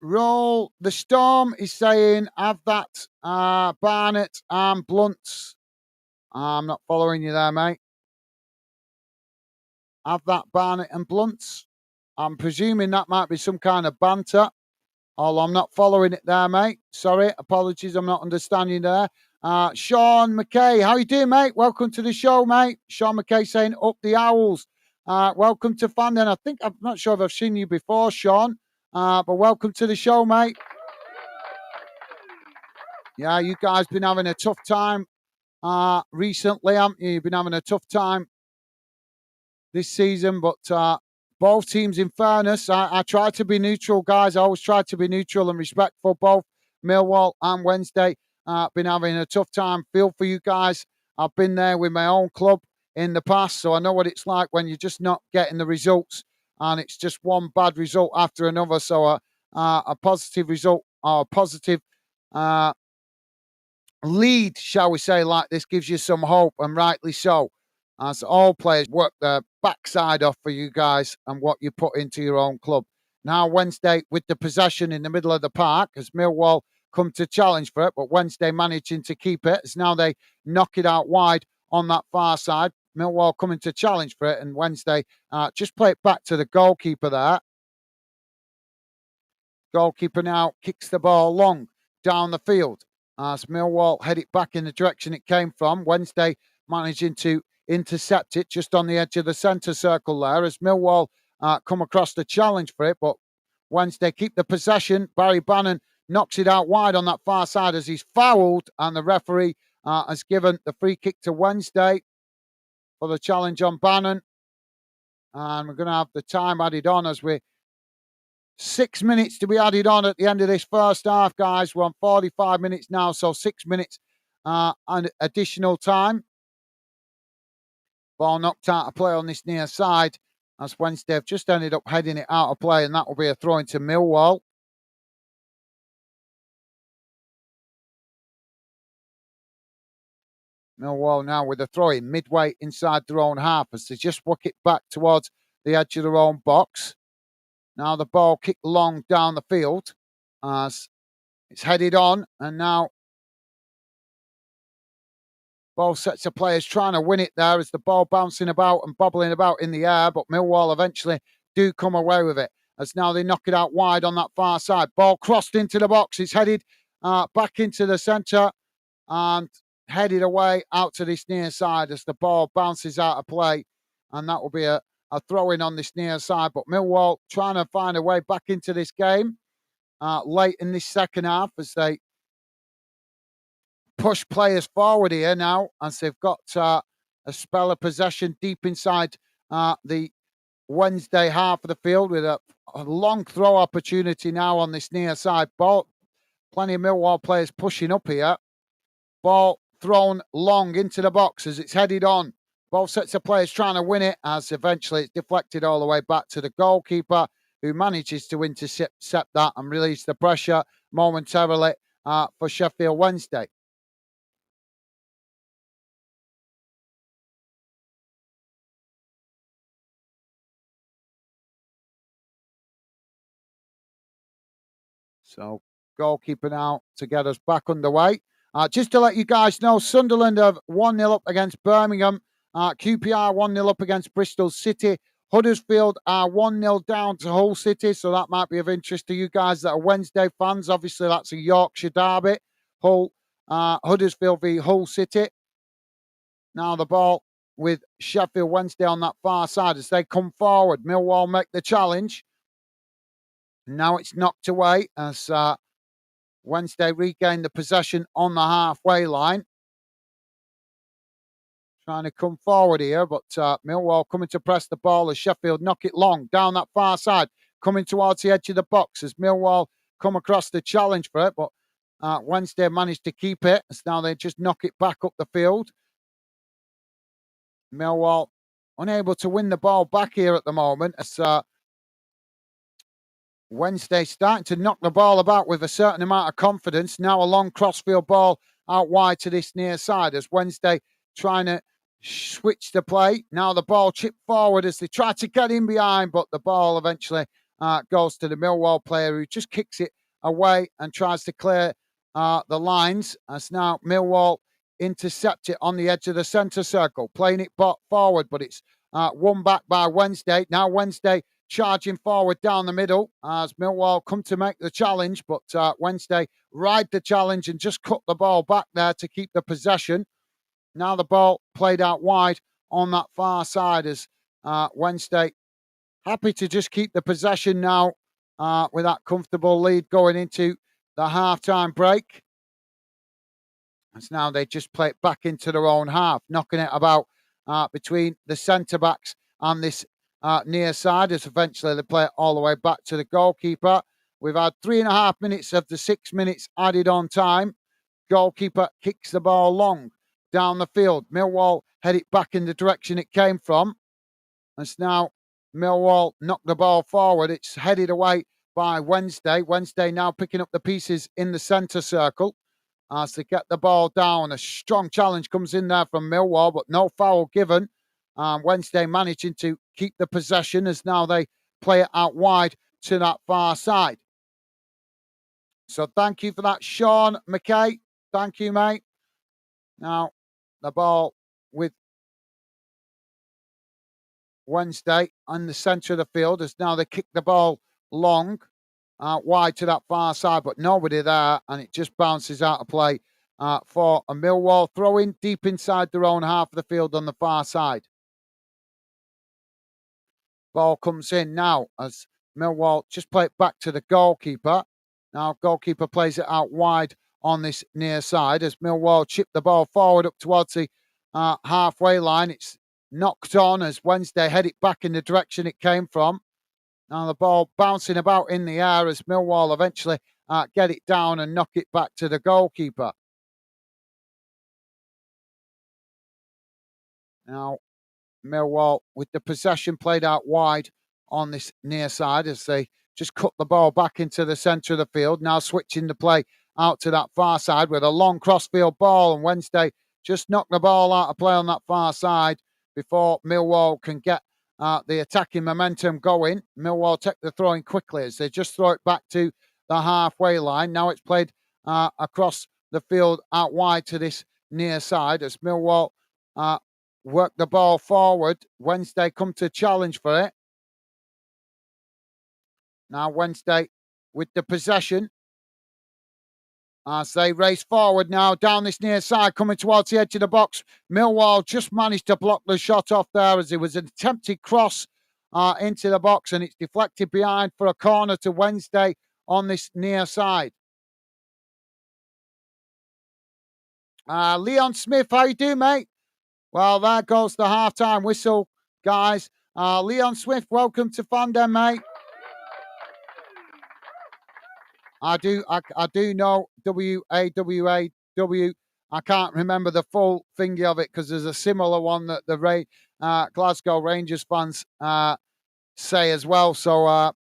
S1: Roll the Storm is saying, have that Barnett and Blunt's. I'm not following you there, mate. Have that Barnett and Blunt's. I'm presuming that might be some kind of banter. Although I'm not following it there, mate. Sorry, apologies, I'm not understanding there. Sean McKay, how you doing, mate? Welcome to the show, mate. Sean McKay saying, up the Owls. Welcome to Fanden. I'm not sure if I've seen you before, Sean. But welcome to the show, mate. Yeah, you guys been having a tough time recently, haven't you? You've been having a tough time this season, but both teams, in fairness, I try to be neutral, guys. I always try to be neutral and respectful. Both Millwall and Wednesday been having a tough time. Feel for you guys. I've been there with my own club in the past, so I know what it's like when you're just not getting the results, and it's just one bad result after another. So a positive result or a positive uh, lead, shall we say, like this gives you some hope, and rightly so, as all players work their backside off for you guys and what you put into your own club. Now, Wednesday with the possession in the middle of the park as Millwall come to challenge for it, but Wednesday managing to keep it as now they knock it out wide on that far side. Millwall coming to challenge for it, and Wednesday just play it back to the goalkeeper there. Goalkeeper now kicks the ball long down the field as Millwall head it back in the direction it came from. Wednesday managing to intercept it just on the edge of the centre circle there as Millwall come across the challenge for it. But Wednesday keep the possession. Barry Bannon knocks it out wide on that far side as he's fouled, and the referee has given the free kick to Wednesday for the challenge on Bannon. And we're going to have the time added on as we 6 minutes to be added on at the end of this first half, guys. We're on 45 minutes now, so 6 minutes and additional time. Ball knocked out of play on this near side as Wednesday have just ended up heading it out of play, and that will be a throw into Millwall. Millwall now with a throw in midway inside their own half as they just work it back towards the edge of their own box. Now the ball kicked long down the field as it's headed on, and now both sets of players trying to win it there as the ball bouncing about and bobbling about in the air, but Millwall eventually do come away with it as now they knock it out wide on that far side. Ball crossed into the box. It's headed back into the centre and headed away out to this near side as the ball bounces out of play, and that will be a throw-in on this near side. But Millwall trying to find a way back into this game late in this second half as they push players forward here now as they've got a spell of possession deep inside the Wednesday half of the field with a long throw opportunity now on this near side ball. Plenty of Millwall players pushing up here. Ball thrown long into the box as it's headed on. Both sets of players trying to win it as eventually it's deflected all the way back to the goalkeeper, who manages to intercept that and release the pressure momentarily for Sheffield Wednesday. So goalkeeper now to get us back underway. Just to let you guys know, Sunderland have 1-0 up against Birmingham. QPR 1-0 up against Bristol City. Huddersfield are 1-0 down to Hull City, so that might be of interest to you guys that are Wednesday fans. Obviously, that's a Yorkshire derby. Huddersfield v Hull City. Now the ball with Sheffield Wednesday on that far side as they come forward. Millwall make the challenge. Now it's knocked away as Wednesday regain the possession on the halfway line. Trying to come forward here, but Millwall coming to press the ball as Sheffield knock it long down that far side, coming towards the edge of the box as Millwall come across the challenge for it, but Wednesday managed to keep it as now they just knock it back up the field. Millwall unable to win the ball back here at the moment as Wednesday starting to knock the ball about with a certain amount of confidence. Now a long crossfield ball out wide to this near side as Wednesday trying to switch the play. Now the ball chipped forward as they try to get in behind, but the ball eventually goes to the Millwall player who just kicks it away and tries to clear the lines as now Millwall intercept it on the edge of the centre circle, playing it forward, but it's won back by Wednesday. Now Wednesday charging forward down the middle as Millwall come to make the challenge, but Wednesday ride the challenge and just cut the ball back there to keep the possession. Now the ball played out wide on that far side as Wednesday happy to just keep the possession now with that comfortable lead going into the half-time break. As now they just play it back into their own half, knocking it about between the centre-backs and this near side, as eventually they play it all the way back to the goalkeeper. We've had 3.5 minutes of the 6 minutes added on time. Goalkeeper kicks the ball long down the field. Millwall head it back in the direction it came from. As now Millwall knock the ball forward. It's headed away by Wednesday. Wednesday now picking up the pieces in the centre circle as they get the ball down. A strong challenge comes in there from Millwall, but no foul given. Wednesday managing to keep the possession as now they play it out wide to that far side. So thank you for that, Sean McKay. Thank you, mate. Now the ball with Wednesday on the centre of the field as now they kick the ball long wide to that far side, but nobody there, and it just bounces out of play for a Millwall throw in deep inside their own half of the field on the far side. Ball comes in now as Millwall just play it back to the goalkeeper. Now goalkeeper plays it out wide on this near side as Millwall chip the ball forward up towards the halfway line. It's knocked on as Wednesday head it back in the direction it came from. Now the ball bouncing about in the air as Millwall eventually get it down and knock it back to the goalkeeper. Now Millwall with the possession played out wide on this near side as they just cut the ball back into the centre of the field. Now switching the play out to that far side with a long crossfield ball, and Wednesday just knocked the ball out of play on that far side before Millwall can get the attacking momentum going. Millwall take the throw in quickly as they just throw it back to the halfway line. Now it's played across the field out wide to this near side as Millwall work the ball forward. Wednesday come to challenge for it. Now Wednesday with the possession as they race forward now down this near side, coming towards the edge of the box. Millwall just managed to block the shot off there as it was an attempted cross into the box, and it's deflected behind for a corner to Wednesday on this near side. Leon Smith, how you doing, mate? Well, there goes the half-time whistle, guys. Leon Swift, welcome to Fandom, mate. I do know WAWAW. I can't remember the full thingy of it because there's a similar one that the Glasgow Rangers fans say as well. So I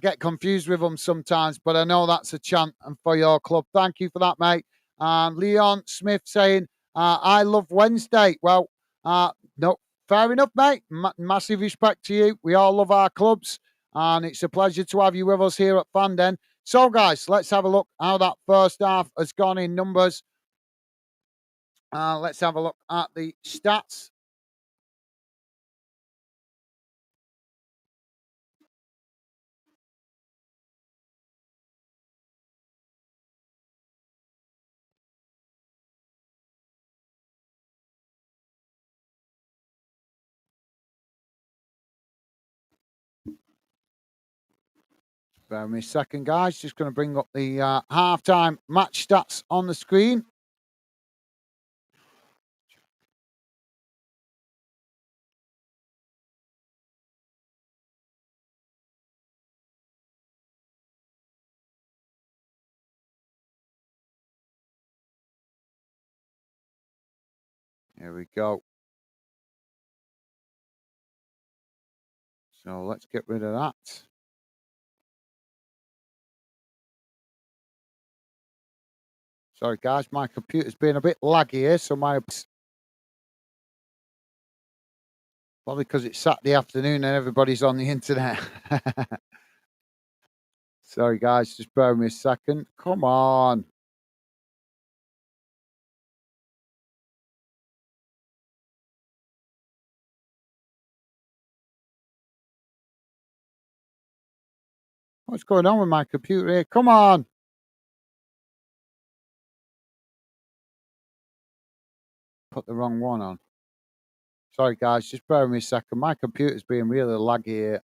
S1: get confused with them sometimes, but I know that's a chant and for your club. Thank you for that, mate. Leon Smith saying, I love Wednesday. Well, no, fair enough, mate. Massive respect to you. We all love our clubs, and it's a pleasure to have you with us here at Fandom. So, guys, let's have a look how that first half has gone in numbers. Let's have a look at the stats. Bear with me a second, guys. Just going to bring up the half-time match stats on the screen. Here we go. So let's get rid of that. Sorry, guys, my computer's been a bit laggy here, so probably because it's Saturday afternoon and everybody's on the internet. Sorry, guys, just bear with me a second. Come on. What's going on with my computer here? Come on. Put the wrong one on. Sorry, guys, just bear with me a second. My computer's being really laggy here.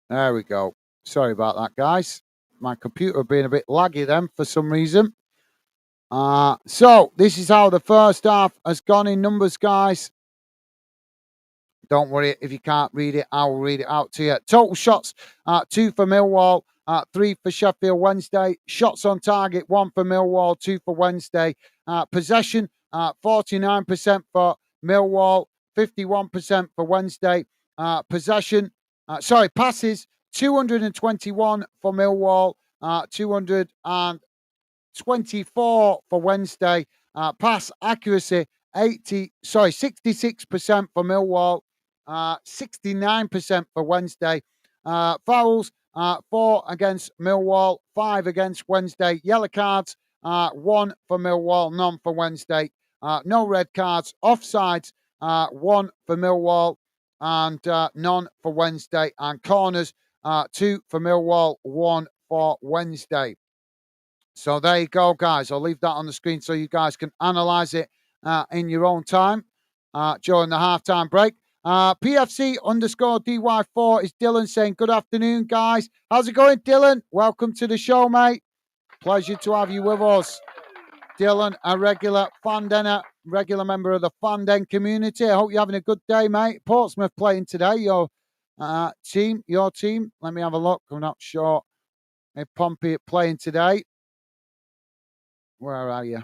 S1: There we go. Sorry about that, guys. My computer being a bit laggy then for some reason. So this is how the first half has gone in numbers, guys. Don't worry if you can't read it, I will read it out to you. Total shots, 2 for Millwall, 3 for Sheffield Wednesday. Shots on target, 1 for Millwall, 2 for Wednesday. Possession, 49% for Millwall, 51% for Wednesday. Passes, 221 for Millwall, 224 for Wednesday. Pass accuracy, 66% for Millwall, 69% for Wednesday. Fouls, 4 against Millwall, 5 against Wednesday. Yellow cards, 1 for Millwall, none for Wednesday. No red cards. Offsides, 1 for Millwall and none for Wednesday. And corners, 2 for Millwall, 1 for Wednesday. So there you go, guys. I'll leave that on the screen so you guys can analyse it in your own time during the halftime break. PFC_DY4 is Dylan saying, good afternoon, guys. How's it going, Dylan? Welcome to the show, mate. Pleasure to have you with us. Dylan, a regular regular member of the Fanden community. I hope you're having a good day, mate. Portsmouth playing today, your team. Let me have a look. I'm not sure if Pompey playing today. Where are you?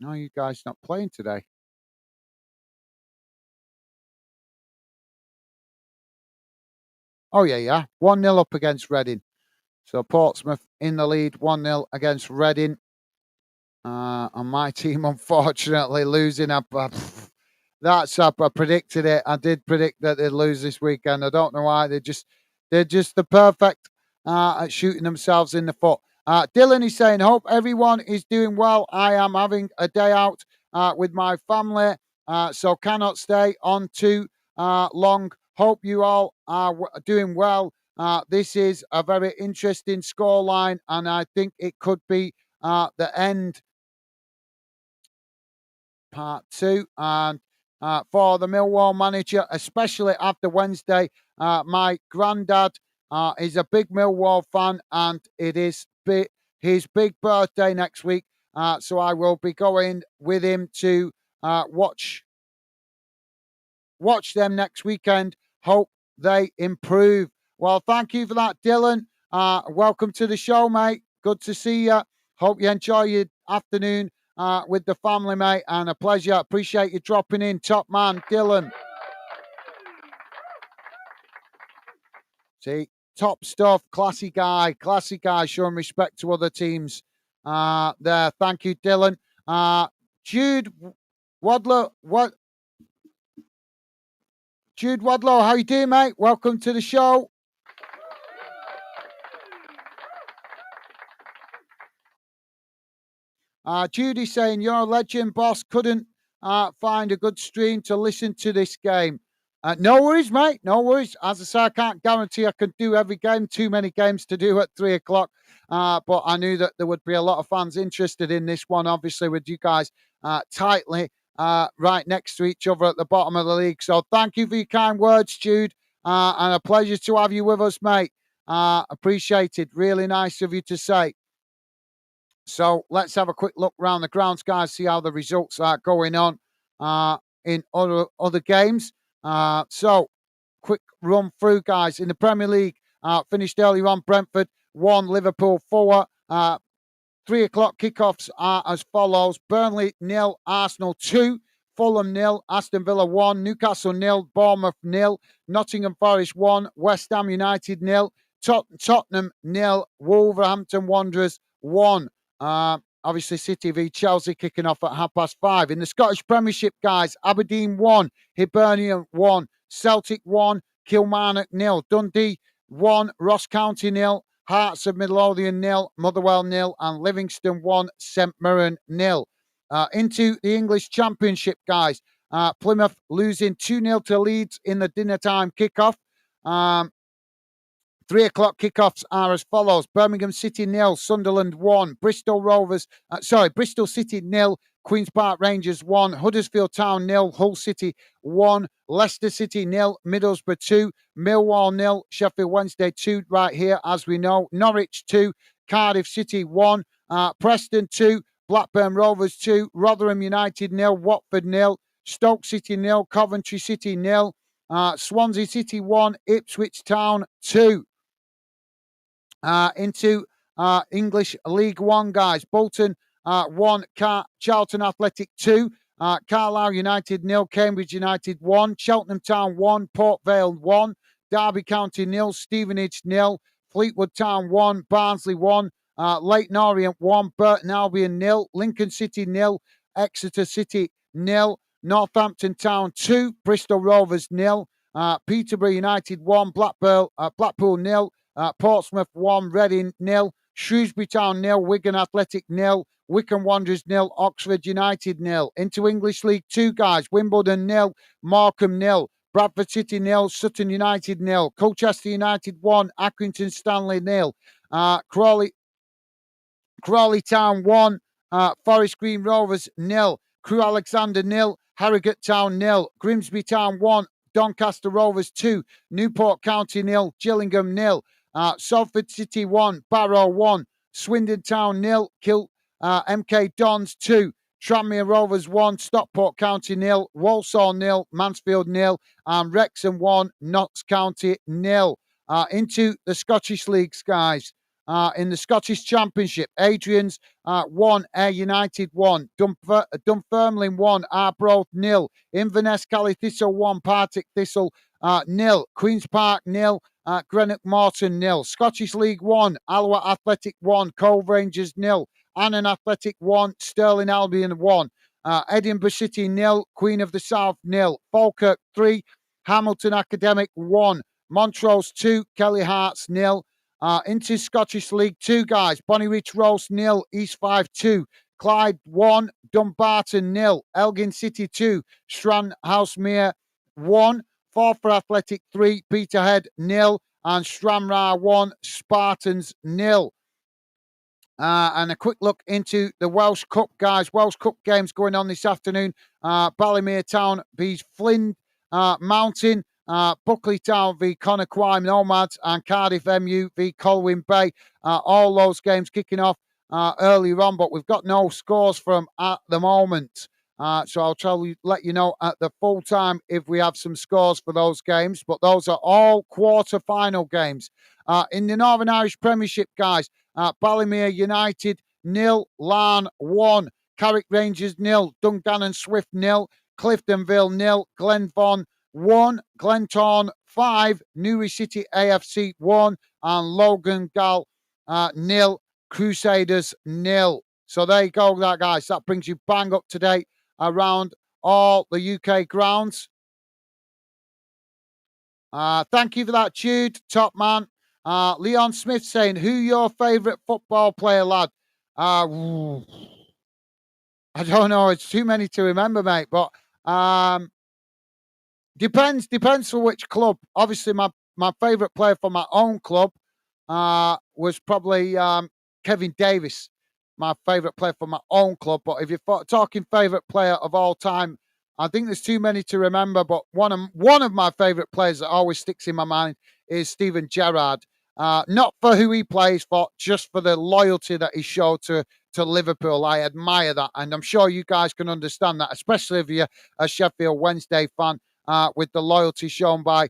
S1: No, you guys not playing today. Oh, yeah. 1-0 up against Reading. So Portsmouth in the lead, 1-0 against Reading. And my team, unfortunately, losing. I predicted it. I did predict that they'd lose this weekend. I don't know why. They're just the perfect at shooting themselves in the foot. Dylan is saying, hope everyone is doing well. I am having a day out with my family, so cannot stay on too long. Hope you all are doing well. This is a very interesting scoreline, and I think it could be the end. Part 2. And for the Millwall manager, especially after Wednesday, my granddad is a big Millwall fan, and it is his big birthday next week. So I will be going with him to watch them next weekend. Hope they improve. Well, thank you for that, Dylan. Welcome to the show, mate. Good to see you. Hope you enjoy your afternoon with the family, mate, and a pleasure. Appreciate you dropping in. Top man, Dylan. See, top stuff. Classy guy, showing respect to other teams there. Thank you, Dylan. Jude Wadlow, Jude Wadlow, how you doing, mate? Welcome to the show. Judy saying, you're a legend, boss. Couldn't find a good stream to listen to this game. No worries, mate. No worries. As I say, I can't guarantee I can do every game. Too many games to do at 3 o'clock. But I knew that there would be a lot of fans interested in this one, obviously, with you guys tightly right next to each other at the bottom of the league. So thank you for your kind words, Jude. And a pleasure to have you with us, mate. Appreciated. Really nice of you to say. So let's have a quick look around the grounds, guys, see how the results are going on in other games. So quick run through, guys. In the Premier League, finished earlier on, Brentford 1, Liverpool 4. 3 o'clock kickoffs are as follows. Burnley 0, Arsenal 2, Fulham 0, Aston Villa 1, Newcastle 0, Bournemouth 0, Nottingham Forest 1, West Ham United 0, Tottenham 0, Wolverhampton Wanderers 1. Obviously, City v Chelsea kicking off at 5:30. In the Scottish Premiership, guys, Aberdeen 1, Hibernian 1, Celtic 1, Kilmarnock 0, Dundee 1, Ross County 0, Hearts of Midlothian 0, Motherwell 0, and Livingston 1, St Mirren 0. Into the English Championship, guys, Plymouth losing 2-0 to Leeds in the dinner time kickoff. 3 o'clock kickoffs are as follows: Birmingham City 0, Sunderland 1, Bristol City 0, Queen's Park Rangers 1, Huddersfield Town 0, Hull City 1, Leicester City 0, Middlesbrough 2, Millwall 0, Sheffield Wednesday 2, right here, as we know, Norwich 2, Cardiff City 1, Preston 2, Blackburn Rovers 2, Rotherham United 0, Watford 0, Stoke City 0, Coventry City 0, Swansea City 1, Ipswich Town 2. Into English League One, guys. Bolton 1, Charlton Athletic 2, Carlisle United 0, Cambridge United 1, Cheltenham Town 1, Port Vale 1, Derby County 0, Stevenage 0, Fleetwood Town 1, Barnsley 1, Leyton Orient 1, Burton Albion 0, Lincoln City 0, Exeter City 0, Northampton Town 2, Bristol Rovers 0, Peterborough United 1, Blackpool 0, Portsmouth 1, Reading 0, Shrewsbury Town 0, Wigan Athletic 0, Wycombe Wanderers 0, Oxford United 0. Into English League 2, guys. Wimbledon 0, Morecambe 0, Bradford City 0, Sutton United 0, Colchester United 1, Accrington Stanley 0, Crawley Town 1, Forest Green Rovers 0, Crewe Alexander 0, Harrogate Town 0, Grimsby Town 1, Doncaster Rovers 2, Newport County 0, Gillingham 0, Salford City 1, Barrow 1, Swindon Town 0, MK Dons 2, Tranmere Rovers 1, Stockport County 0, Walsall 0, Mansfield 0, and Wrexham 1, Notts County 0. Into the Scottish Leagues, guys. In the Scottish Championship, Adrian's 1, Ayr United 1, Dunfermline 1, Arbroath 0, Inverness Cally Thistle 1, Partick Thistle 0, Queen's Park 0, Greenock Morton 0, Scottish League 1, Alloa Athletic 1, Cove Rangers 0, Annan Athletic 1, Stirling Albion 1, Edinburgh City 0, Queen of the South 0, Falkirk 3, Hamilton Academic 1, Montrose 2, Kelly Hearts 0. Into Scottish League 2, guys. Bonnyrich Rose 0, East 5 2, Clyde 1, Dumbarton 0, Elgin City 2, Stranhousemere 1, Forfar Athletic 3, Peterhead 0, and Stranraer 1, Spartans 0. And a quick look into the Welsh Cup, guys. Welsh Cup games going on this afternoon. Ballymere Town beats Flynn Mountain. Buckley Town v Conakry Nomads, and Cardiff MU v Colwyn Bay. All those games kicking off earlier on, but we've got no scores from at the moment. So I'll let you know at the full time if we have some scores for those games. But those are all quarter-final games. In the Northern Irish Premiership, guys, Ballymere United 0, Larne 1, Carrick Rangers 0, Dungannon Swift 0, Cliftonville 0, Glenvaughan 1, Glentown 5, Newry City AFC 1, and Logan Gal 0, Crusaders 0. So there you go, guys. That brings you bang up to date around all the UK grounds. Thank you for that, Jude, top man. Leon Smith saying, who your favourite football player, lad? I don't know. It's too many to remember, mate. But depends for which club. Obviously, my favourite player for my own club was probably Kevin Davis, my favourite player for my own club. But if you're talking favourite player of all time, I think there's too many to remember. But one of my favourite players that always sticks in my mind is Steven Gerrard. Not for who he plays for, just for the loyalty that he showed to Liverpool. I admire that, and I'm sure you guys can understand that, especially if you're a Sheffield Wednesday fan, with the loyalty shown by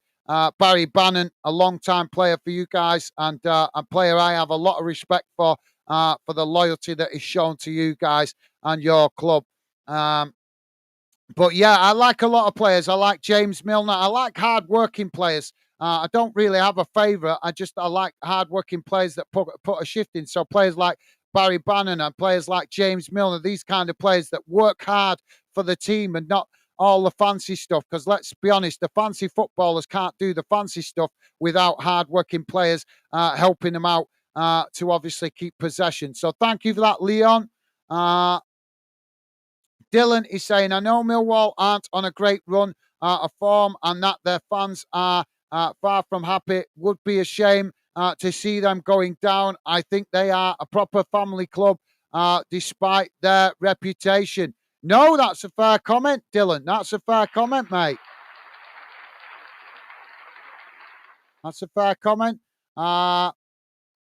S1: Barry Bannon, a long-time player for you guys, and a player I have a lot of respect for the loyalty that is shown to you guys and your club. But yeah, I like a lot of players. I like James Milner. I like hard-working players. I don't really have a favourite. I like hard-working players that put a shift in. So players like Barry Bannon and players like James Milner, these kind of players that work hard for the team and not all the fancy stuff. Because let's be honest, the fancy footballers can't do the fancy stuff without hard-working players helping them out to obviously keep possession. So thank you for that, Leon. Dylan is saying, I know Millwall aren't on a great run of form and that their fans are far from happy. Would be a shame to see them going down. I think they are a proper family club, despite their reputation. No, that's a fair comment, Dylan. That's a fair comment, mate. That's a fair comment.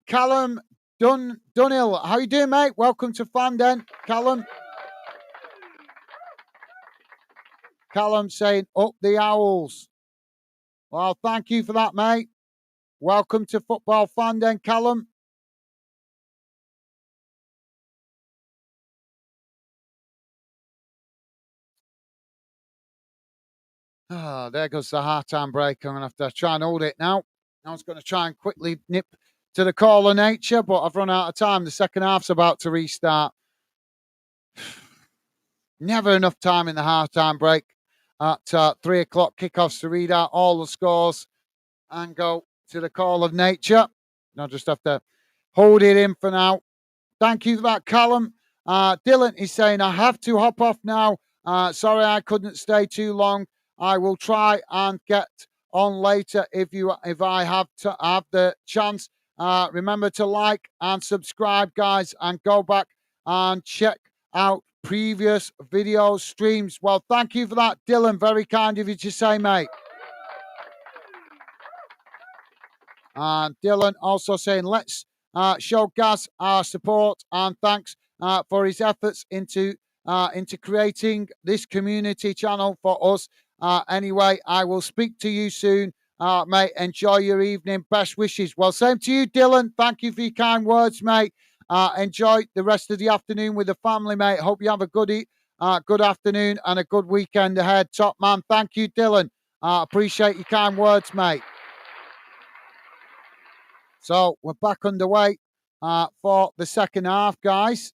S1: Callum Dunhill, how you doing, mate? Welcome to Fanden, Callum. Callum saying, up the Owls. Well, thank you for that, mate. Welcome to Football Fanden, Callum. Oh, there goes the half-time break. I'm going to have to try and hold it now. I was going to try and quickly nip to the call of nature, but I've run out of time. The second half's about to restart. Never enough time in the half-time break at 3 o'clock kickoffs to read out all the scores and go to the call of nature. I'll just have to hold it in for now. Thank you for that, Callum. Dylan is saying, I have to hop off now. Sorry I couldn't stay too long. I will try and get on later if I have the chance. Remember to like and subscribe, guys, and go back and check out previous video streams. Well, thank you for that, Dylan. Very kind of you to say, mate. And Dylan also saying, let's show Gaz our support and thanks for his efforts into creating this community channel for us. Anyway, I will speak to you soon, mate. Enjoy your evening. Best wishes. Well, same to you, Dylan. Thank you for your kind words, mate. Enjoy the rest of the afternoon with the family, mate. Hope you have a good afternoon and a good weekend ahead. Top man. Thank you, Dylan. Appreciate your kind words, mate. So we're back underway for the second half, guys.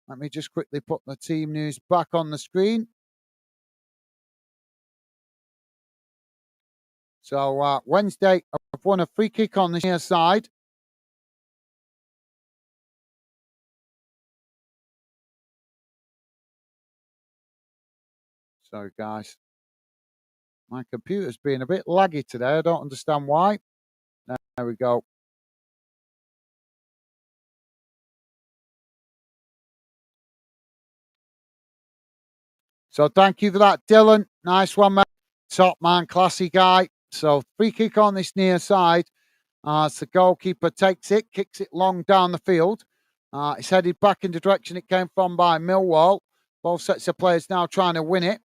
S1: Let me just quickly put the team news back on the screen. So Wednesday, I've won a free kick on the near side. Sorry, guys. My computer's being a bit laggy today. I don't understand why. There we go. So thank you for that, Dylan. Nice one, mate. Top man, classy guy. So free kick on this near side. As the goalkeeper takes it, kicks it long down the field. It's headed back in the direction it came from by Millwall. Both sets of players now trying to win it.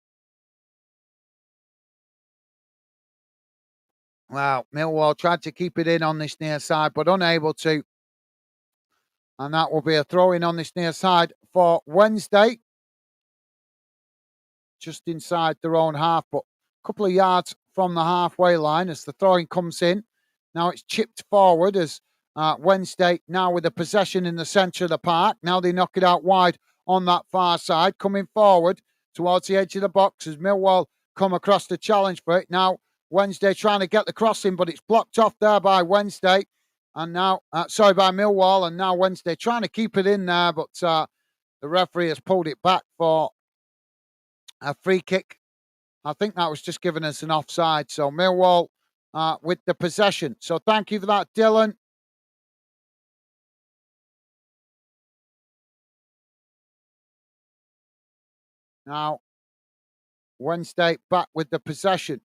S1: Well, Millwall tried to keep it in on this near side, but unable to. And that will be a throw-in on this near side for Wednesday. Just inside their own half, but a couple of yards from the halfway line as the throwing comes in. Now it's chipped forward as Wednesday now with the possession in the centre of the park. Now they knock it out wide on that far side, coming forward towards the edge of the box as Millwall come across the challenge for it. Now Wednesday trying to get the crossing, but it's blocked off there by Wednesday. And now, by Millwall. And now Wednesday trying to keep it in there, but the referee has pulled it back for a free kick. I think that was just giving us an offside. So Millwall with the possession. So thank you for that, Dylan. Now, Wednesday back with the possession.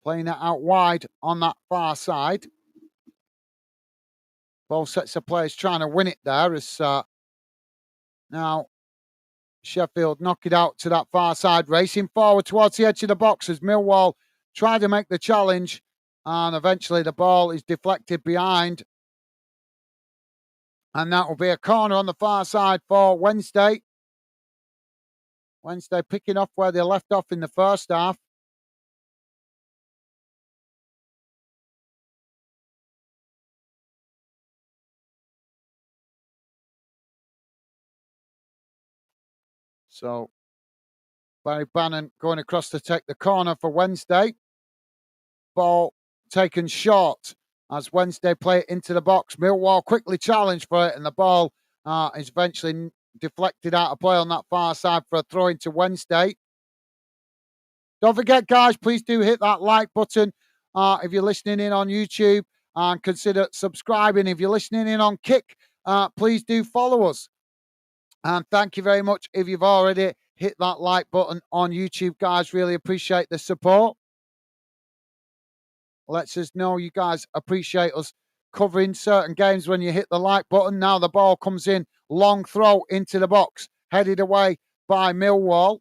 S1: Playing it out wide on that far side. Both sets of players trying to win it there as now Sheffield knock it out to that far side, racing forward towards the edge of the box as Millwall try to make the challenge, and eventually the ball is deflected behind. And that will be a corner on the far side for Wednesday. Wednesday picking up where they left off in the first half. So Barry Bannon going across to take the corner for Wednesday. Ball taken short as Wednesday play it into the box. Millwall quickly challenged for it, and the ball is eventually deflected out of play on that far side for a throw into Wednesday. Don't forget, guys, please do hit that like button if you're listening in on YouTube, and consider subscribing. If you're listening in on Kick, please do follow us. And thank you very much if you've already hit that like button on YouTube, guys. Really appreciate the support. Lets us know you guys appreciate us covering certain games when you hit the like button. Now the ball comes in, long throw into the box, headed away by Millwall.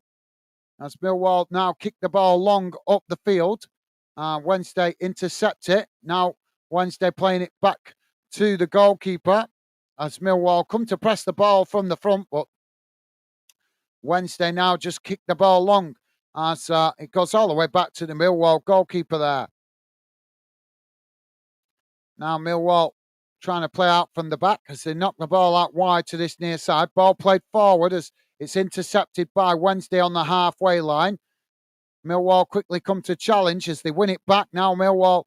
S1: As Millwall now kick the ball long up the field. Wednesday intercept it. Now Wednesday playing it back to the goalkeeper as Millwall come to press the ball from the front, but Wednesday now just kick the ball long as it goes all the way back to the Millwall goalkeeper there. Now Millwall trying to play out from the back as they knock the ball out wide to this near side. Ball played forward as it's intercepted by Wednesday on the halfway line. Millwall quickly come to challenge as they win it back. Now Millwall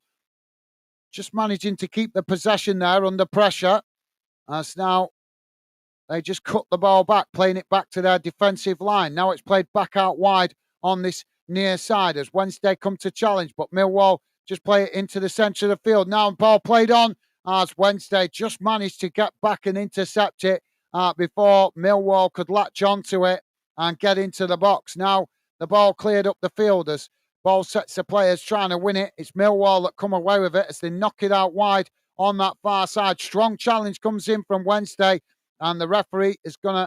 S1: just managing to keep the possession there under pressure. As now they just cut the ball back, playing it back to their defensive line. Now it's played back out wide on this near side as Wednesday come to challenge, but Millwall just play it into the centre of the field. Now ball played on as Wednesday just managed to get back and intercept it before Millwall could latch onto it and get into the box. Now the ball cleared up the field as ball sets the players trying to win it. It's Millwall that come away with it as they knock it out wide on that far side. Strong challenge comes in from Wednesday, and the referee is going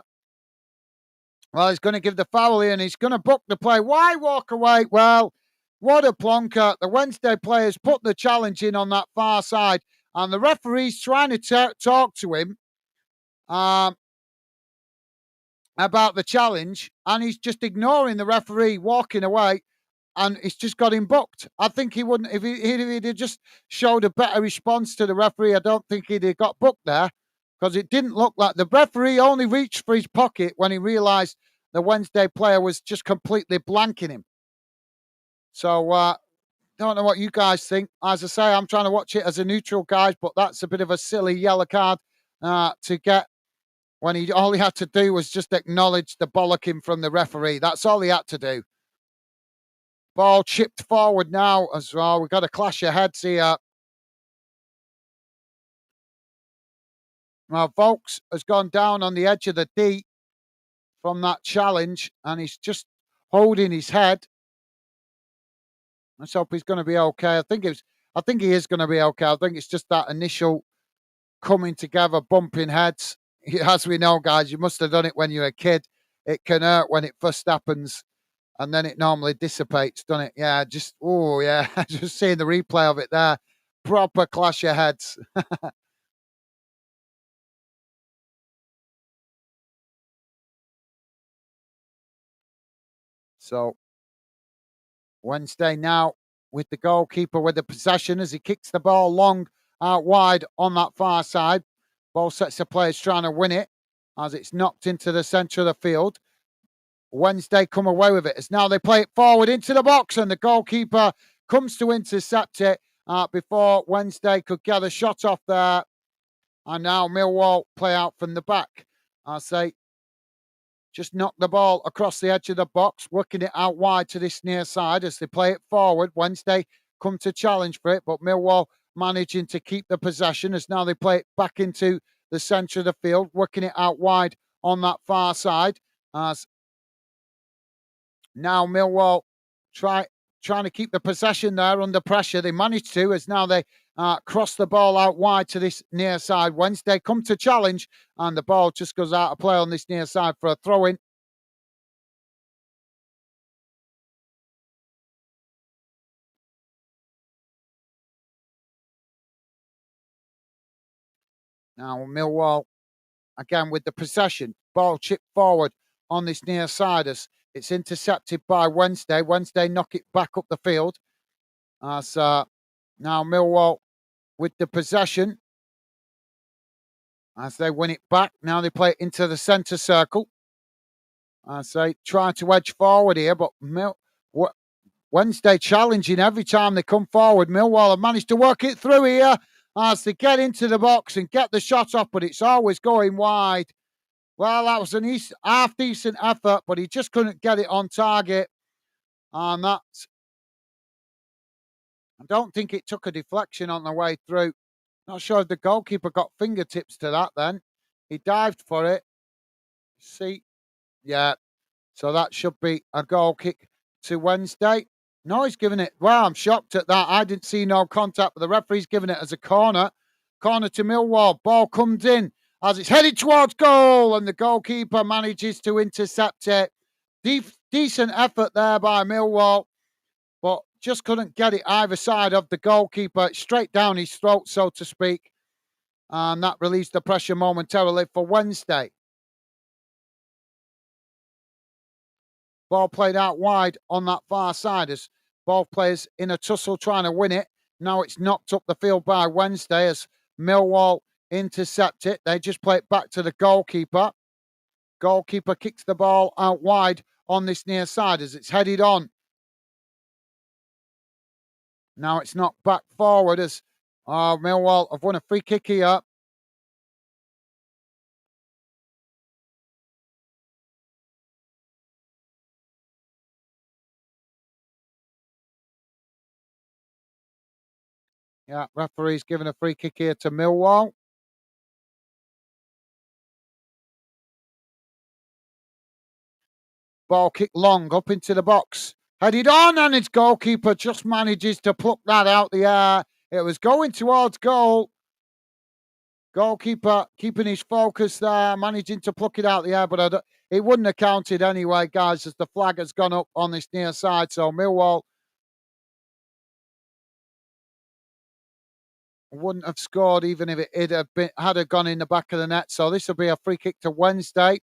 S1: to give the foul here, and he's going to book the play. Why walk away? Well, what a plonker. The Wednesday players put the challenge in on that far side, and the referee's trying to talk to him about the challenge, and he's just ignoring the referee, walking away, and it's just got him booked. I think he wouldn't, if he'd have just showed a better response to the referee, I don't think he'd have got booked there, because it didn't look like the referee only reached for his pocket when he realised the Wednesday player was just completely blanking him. So, don't know what you guys think. As I say, I'm trying to watch it as a neutral, guys, but that's a bit of a silly yellow card to get when all he had to do was just acknowledge the bollocking from the referee. That's all he had to do. Ball chipped forward now as well. We've got a clash of heads here. Now, Volks has gone down on the edge of the D from that challenge, and he's just holding his head. Let's hope he's going to be okay. I think he is going to be okay. I think it's just that initial coming together, bumping heads. As we know, guys, you must have done it when you were a kid. It can hurt when it first happens, and then it normally dissipates, doesn't it? Yeah, just seeing the replay of it there. Proper clash of heads. So Wednesday now with the goalkeeper with the possession as he kicks the ball long out wide on that far side. Ball sets the players trying to win it as it's knocked into the centre of the field. Wednesday come away with it as now they play it forward into the box, and the goalkeeper comes to intercept it before Wednesday could get a shot off there. And now Millwall play out from the back. I say just knock the ball across the edge of the box, working it out wide to this near side as they play it forward. Wednesday come to challenge for it, but Millwall managing to keep the possession as now they play it back into the centre of the field, working it out wide on that far side. As now Millwall trying to keep the possession there under pressure. They managed to as now they cross the ball out wide to this near side. Wednesday come to challenge, and the ball just goes out of play on this near side for a throw-in. Now Millwall again with the possession. Ball chipped forward on this near side as it's intercepted by Wednesday. Wednesday knock it back up the field. As now Millwall with the possession as they win it back. Now they play it into the centre circle. As they try to edge forward here, but Wednesday challenging every time they come forward. Millwall have managed to work it through here as they get into the box and get the shot off, but it's always going wide. Well, that was an half decent effort, but he just couldn't get it on target. And that's, I don't think it took a deflection on the way through. Not sure if the goalkeeper got fingertips to that then. He dived for it. See? Yeah. So that should be a goal kick to Wednesday. No, he's giving it. Well, I'm shocked at that. I didn't see no contact, but the referee's giving it as a corner. Corner to Millwall. Ball comes in as it's headed towards goal, and the goalkeeper manages to intercept it. Decent effort there by Millwall, but just couldn't get it either side of the goalkeeper, straight down his throat, so to speak. And that relieves the pressure momentarily for Wednesday. Ball played out wide on that far side as ball players in a tussle trying to win it. Now it's knocked up the field by Wednesday as Millwall intercept it. They just play it back to the goalkeeper. Goalkeeper kicks the ball out wide on this near side as it's headed on. Now it's knocked back forward as Millwall have won a free kick here. Yeah, referee's giving a free kick here to Millwall. Ball kick long up into the box. Headed on, and its goalkeeper just manages to pluck that out the air. It was going towards goal. Goalkeeper keeping his focus there, managing to pluck it out the air, but it wouldn't have counted anyway, guys, as the flag has gone up on this near side. So Millwall wouldn't have scored even if it had gone in the back of the net. So this will be a free kick to Wednesday.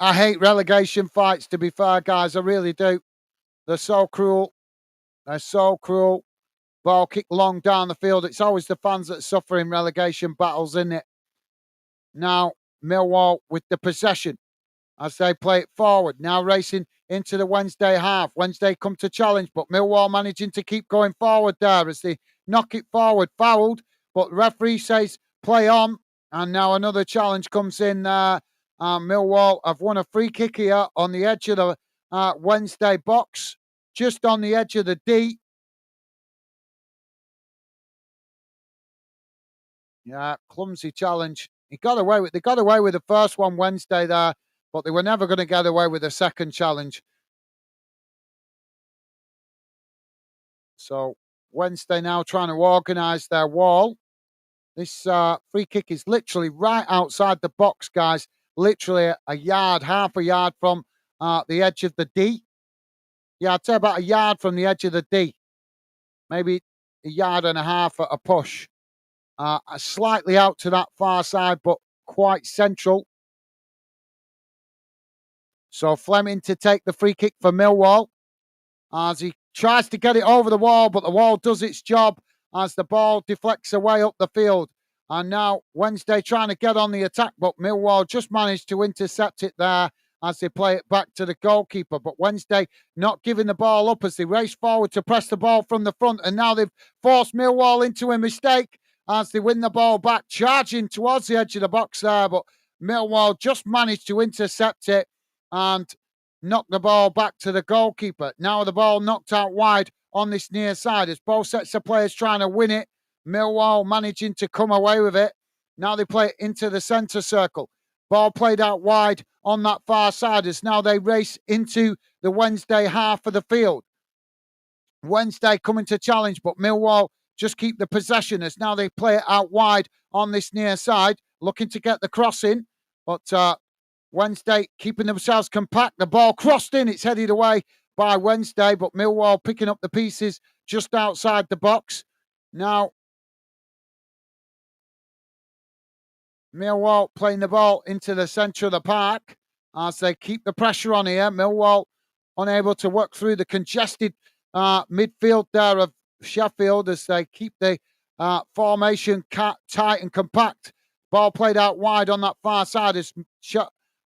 S1: I hate relegation fights, to be fair, guys. I really do. They're so cruel. They're so cruel. Ball kick long down the field. It's always the fans that suffer in relegation battles, isn't it? Now, Millwall with the possession as they play it forward. Now racing into the Wednesday half. Wednesday come to challenge, but Millwall managing to keep going forward there as they knock it forward. Fouled, but the referee says play on. And now another challenge comes in there. Millwall have won a free kick here on the edge of the Wednesday box, just on the edge of the D. Yeah, clumsy challenge. They got away with the first one Wednesday there, but they were never going to get away with the second challenge. So Wednesday now trying to organise their wall. This free kick is literally right outside the box, guys. Literally a yard, half a yard from the edge of the D. Yeah, I'd say about a yard from the edge of the D. Maybe a yard and a half at a push. Slightly out to that far side, but quite central. So Fleming to take the free kick for Millwall as he tries to get it over the wall, but the wall does its job as the ball deflects away up the field. And now Wednesday trying to get on the attack, but Millwall just managed to intercept it there as they play it back to the goalkeeper. But Wednesday not giving the ball up as they race forward to press the ball from the front. And now they've forced Millwall into a mistake as they win the ball back, charging towards the edge of the box there. But Millwall just managed to intercept it and knock the ball back to the goalkeeper. Now the ball knocked out wide on this near side as both sets of players trying to win it. Millwall managing to come away with it. Now they play it into the centre circle. Ball played out wide on that far side as now they race into the Wednesday half of the field. Wednesday coming to challenge, but Millwall just keep the possession as now they play it out wide on this near side, looking to get the cross in. But Wednesday keeping themselves compact. The ball crossed in. It's headed away by Wednesday, but Millwall picking up the pieces just outside the box. Now, Millwall playing the ball into the centre of the park as they keep the pressure on here. Millwall unable to work through the congested midfield there of Sheffield as they keep the formation tight and compact. Ball played out wide on that far side as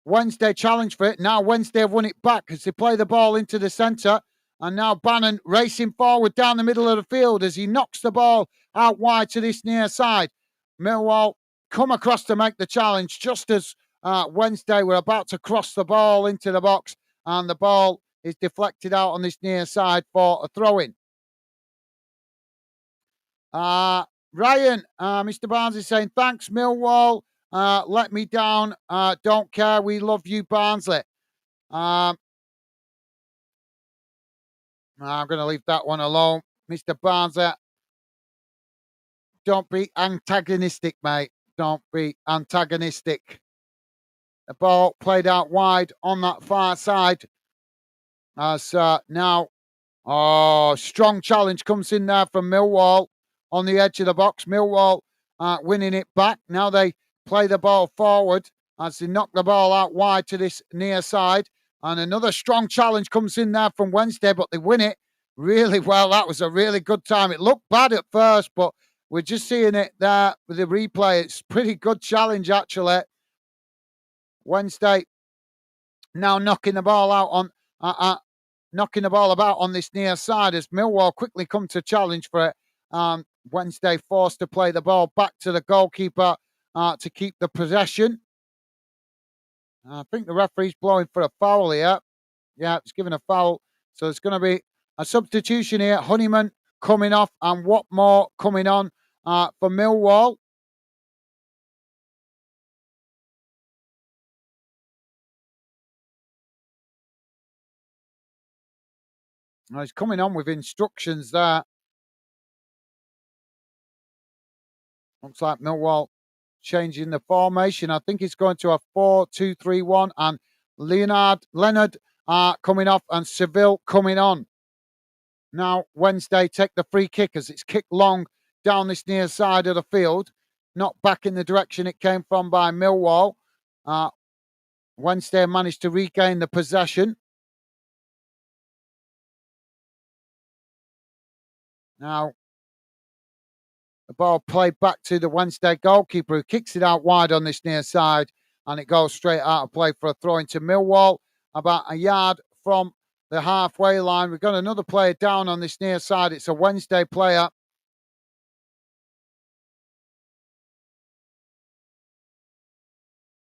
S1: Wednesday challenged for it. Now Wednesday have won it back as they play the ball into the centre. And now Bannon racing forward down the middle of the field as he knocks the ball out wide to this near side. Millwall come across to make the challenge just as Wednesday were about to cross the ball into the box, and the ball is deflected out on this near side for a throw-in. Ryan, Mr. Barnes is saying, thanks, Millwall. Let me down. Don't care. We love you, Barnsley. I'm going to leave that one alone. Mr. Barnsley, don't be antagonistic, mate. Don't be antagonistic. The ball played out wide on that far side. As now, strong challenge comes in there from Millwall on the edge of the box. Millwall winning it back. Now they play the ball forward as they knock the ball out wide to this near side. And another strong challenge comes in there from Wednesday, but they win it really well. That was a really good time. It looked bad at first, but we're just seeing it there with the replay. It's pretty good challenge, actually. Wednesday now knocking the ball out on, knocking the ball about on this near side as Millwall quickly come to challenge for it. Wednesday forced to play the ball back to the goalkeeper to keep the possession. I think the referee's blowing for a foul here. Yeah, it's given a foul. So it's going to be a substitution here. Honeyman coming off and Watmore coming on for Millwall. He's coming on with instructions there. Looks like Millwall changing the formation. I think it's going to a 4-2-3-1 and Leonard coming off and Seville coming on. Now Wednesday take the free kick as it's kicked long down this near side of the field, not back in the direction it came from by Millwall. Wednesday managed to regain the possession. Now the ball played back to the Wednesday goalkeeper who kicks it out wide on this near side and it goes straight out of play for a throw into Millwall about a yard from the halfway line. We've got another player down on this near side. It's a Wednesday player.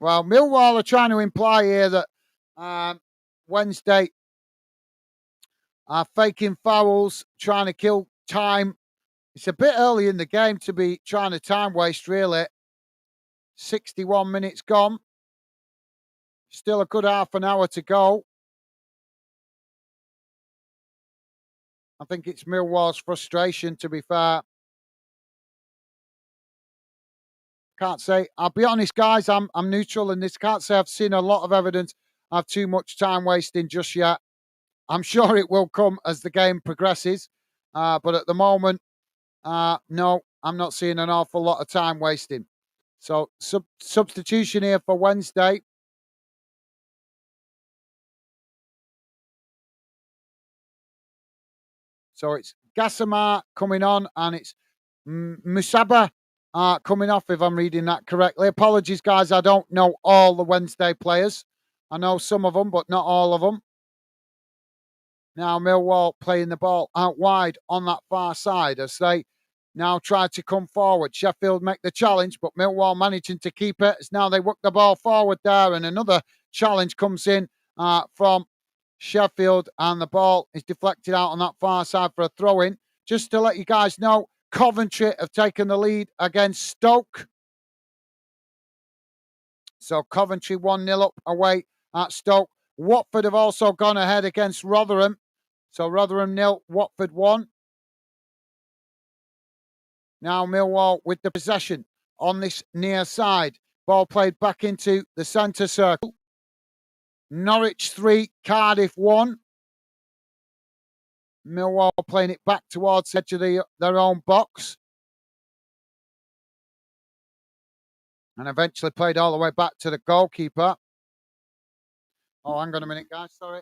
S1: Well, Millwall are trying to imply here that Wednesday are faking fouls, trying to kill time. It's a bit early in the game to be trying to time waste, really. 61 minutes gone. Still a good half an hour to go. I think it's Millwall's frustration, to be fair. Can't say. I'll be honest, guys. I'm neutral in this. Can't say I've seen a lot of evidence of too much time wasting just yet. I'm sure it will come as the game progresses. But at the moment, no, I'm not seeing an awful lot of time wasting. So substitution here for Wednesday. So it's Gassama coming on and it's Musaba coming off, if I'm reading that correctly. Apologies, guys. I don't know all the Wednesday players. I know some of them, but not all of them. Now Millwall playing the ball out wide on that far side as they now try to come forward. Sheffield make the challenge, but Millwall managing to keep it. As now they work the ball forward there, and another challenge comes in from Sheffield, and the ball is deflected out on that far side for a throw-in. Just to let you guys know, Coventry have taken the lead against Stoke. So Coventry 1-0 up away at Stoke. Watford have also gone ahead against Rotherham. So Rotherham 0, Watford 1. Now Millwall with the possession on this near side. Ball played back into the centre circle. Norwich 3, Cardiff 1. Millwall playing it back towards the edge of their own box. And eventually played all the way back to the goalkeeper. Oh, hang on a minute, guys. Sorry.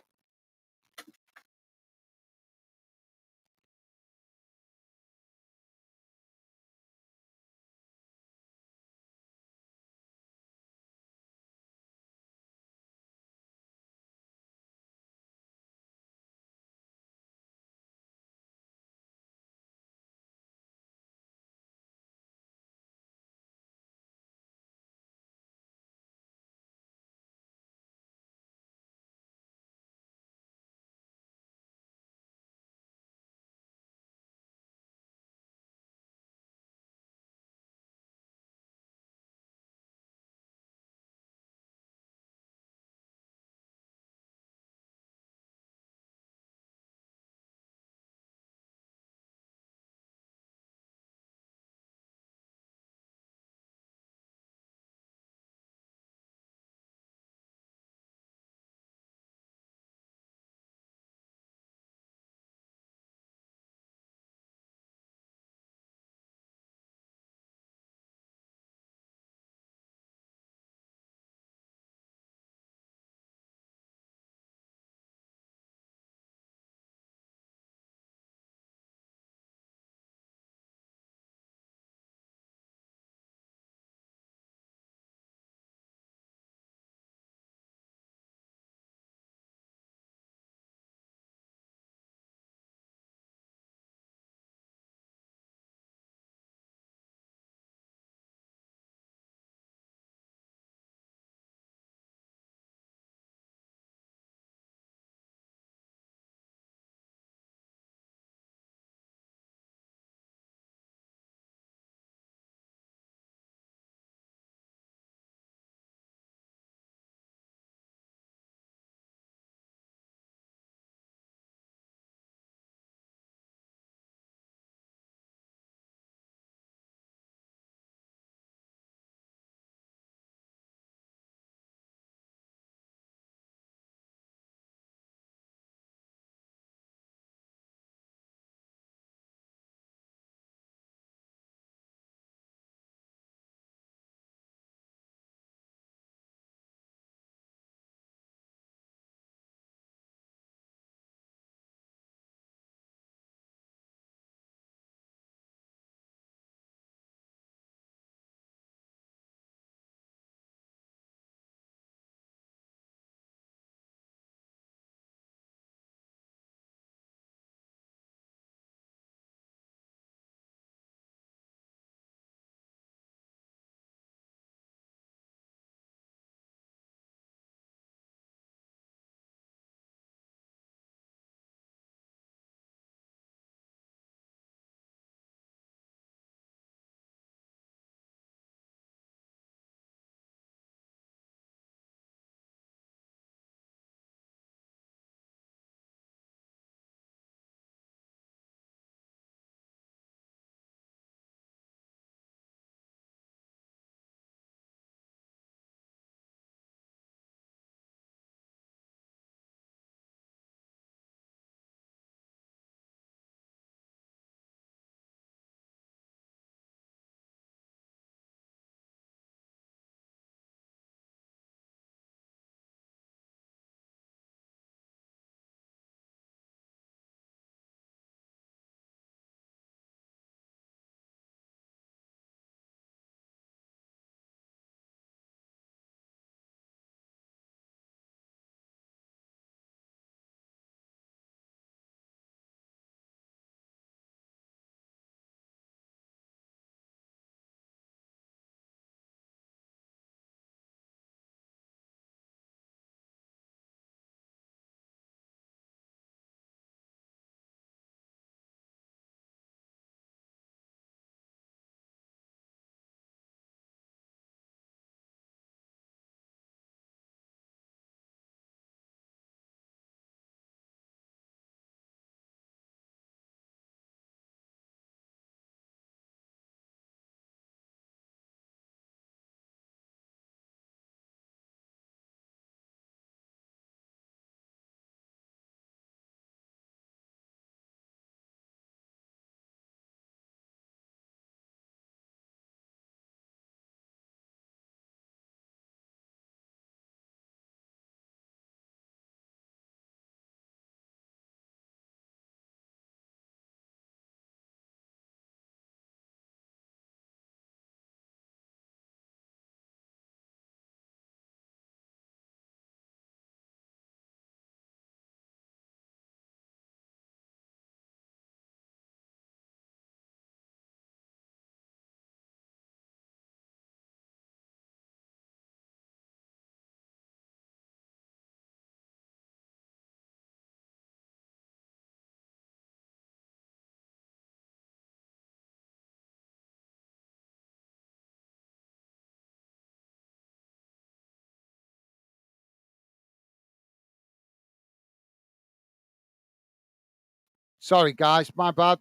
S1: Sorry, guys, my bad.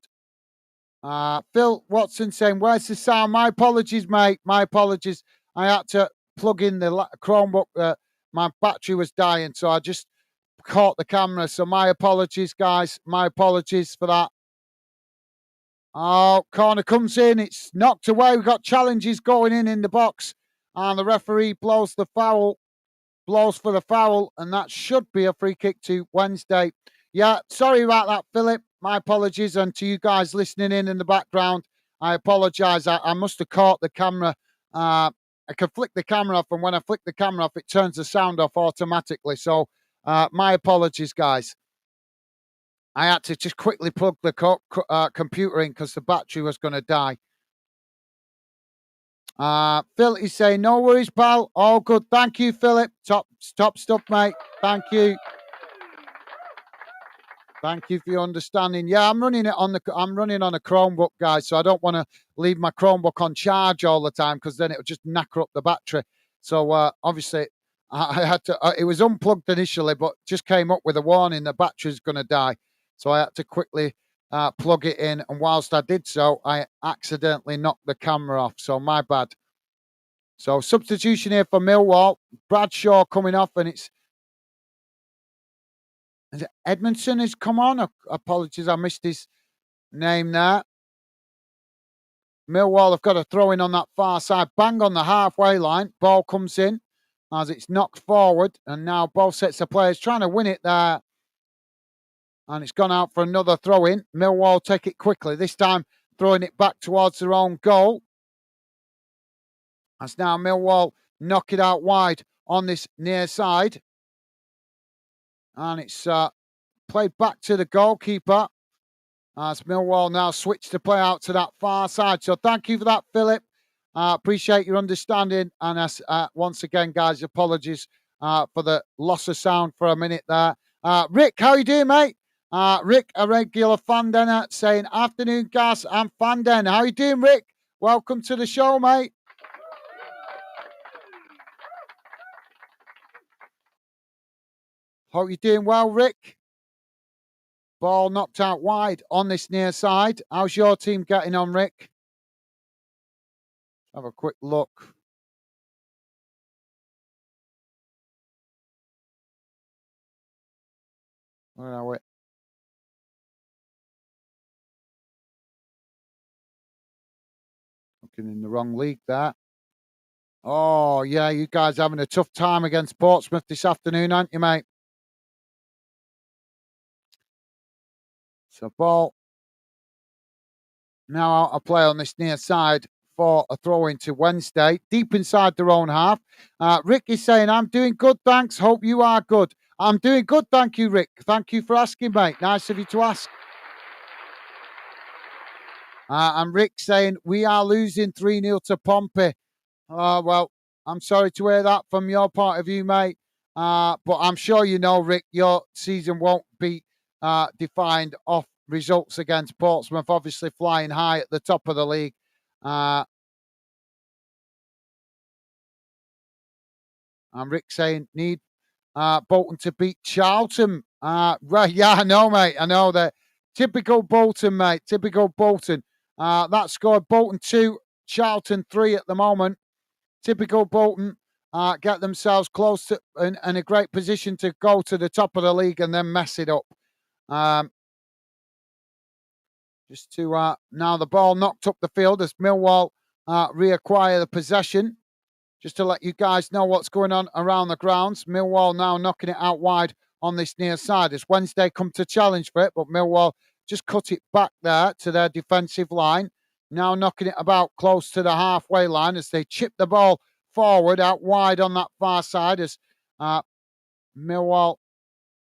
S1: Phil Watson saying, "Where's the sound?" My apologies, mate. My apologies. I had to plug in the Chromebook. My battery was dying, so I just caught the camera. So my apologies, guys. My apologies for that. Oh, corner comes in. It's knocked away. We've got challenges going in the box, and the referee blows the foul. Blows for the foul, and that should be a free kick to Wednesday. Yeah, sorry about that, Philip. My apologies, and to you guys listening in the background, I apologise. I must have caught the camera. I can flick the camera off, and when I flick the camera off, it turns the sound off automatically. So, my apologies, guys. I had to just quickly plug the computer in because the battery was going to die. Phil is saying, "No worries, pal. All good. Thank you, Philip. Top stuff, mate. Thank you. Thank you for your understanding." Yeah, I'm running on a Chromebook, guys, so I don't want to leave my Chromebook on charge all the time because then it would just knacker up the battery. So obviously, I had to. It was unplugged initially, but just came up with a warning the battery's going to die. So I had to quickly plug it in, and whilst I did so, I accidentally knocked the camera off. So my bad. So substitution here for Millwall. Bradshaw coming off, and is it Edmondson has come on. Apologies, I missed his name there. Millwall have got a throw in on that far side, bang on the halfway line. Ball comes in as it's knocked forward, and now both sets of players trying to win it there. And it's gone out for another throw in. Millwall take it quickly, this time throwing it back towards their own goal. As now Millwall knock it out wide on this near side. And it's played back to the goalkeeper. As Millwall now switch to play out to that far side. So thank you for that, Philip. Appreciate your understanding. And once again, guys, apologies for the loss of sound for a minute there. Rick, how you doing, mate? Rick, a regular fan denner, saying, "Afternoon, Gaz and fan den." How you doing, Rick? Welcome to the show, mate. Hope you're doing well, Rick. Ball knocked out wide on this near side. How's your team getting on, Rick? Have a quick look. Where are we? Looking in the wrong league there. Oh, yeah, you guys having a tough time against Portsmouth this afternoon, aren't you, mate? So ball now out of play on this near side for a throw into Wednesday, deep inside their own half. Rick is saying, "I'm doing good, thanks. Hope you are good." I'm doing good, thank you, Rick. Thank you for asking, mate. Nice of you to ask. And Rick saying, "We are losing 3-0 to Pompey." Well, I'm sorry to hear that from your point of view, mate. But I'm sure you know, Rick, your season won't be defined off results against Portsmouth, obviously flying high at the top of the league. And Rick saying, "Need Bolton to beat Charlton." Right, yeah, I know, mate. I know that. Typical Bolton, mate. Typical Bolton. That scored Bolton 2, Charlton 3 at the moment. Typical Bolton get themselves close to in a great position to go to the top of the league and then mess it up. Just to now the ball knocked up the field as Millwall reacquire the possession. Just to let you guys know what's going on around the grounds. Millwall now knocking it out wide on this near side as Wednesday come to challenge for it, but Millwall just cut it back there to their defensive line. Now knocking it about close to the halfway line as they chip the ball forward out wide on that far side as Millwall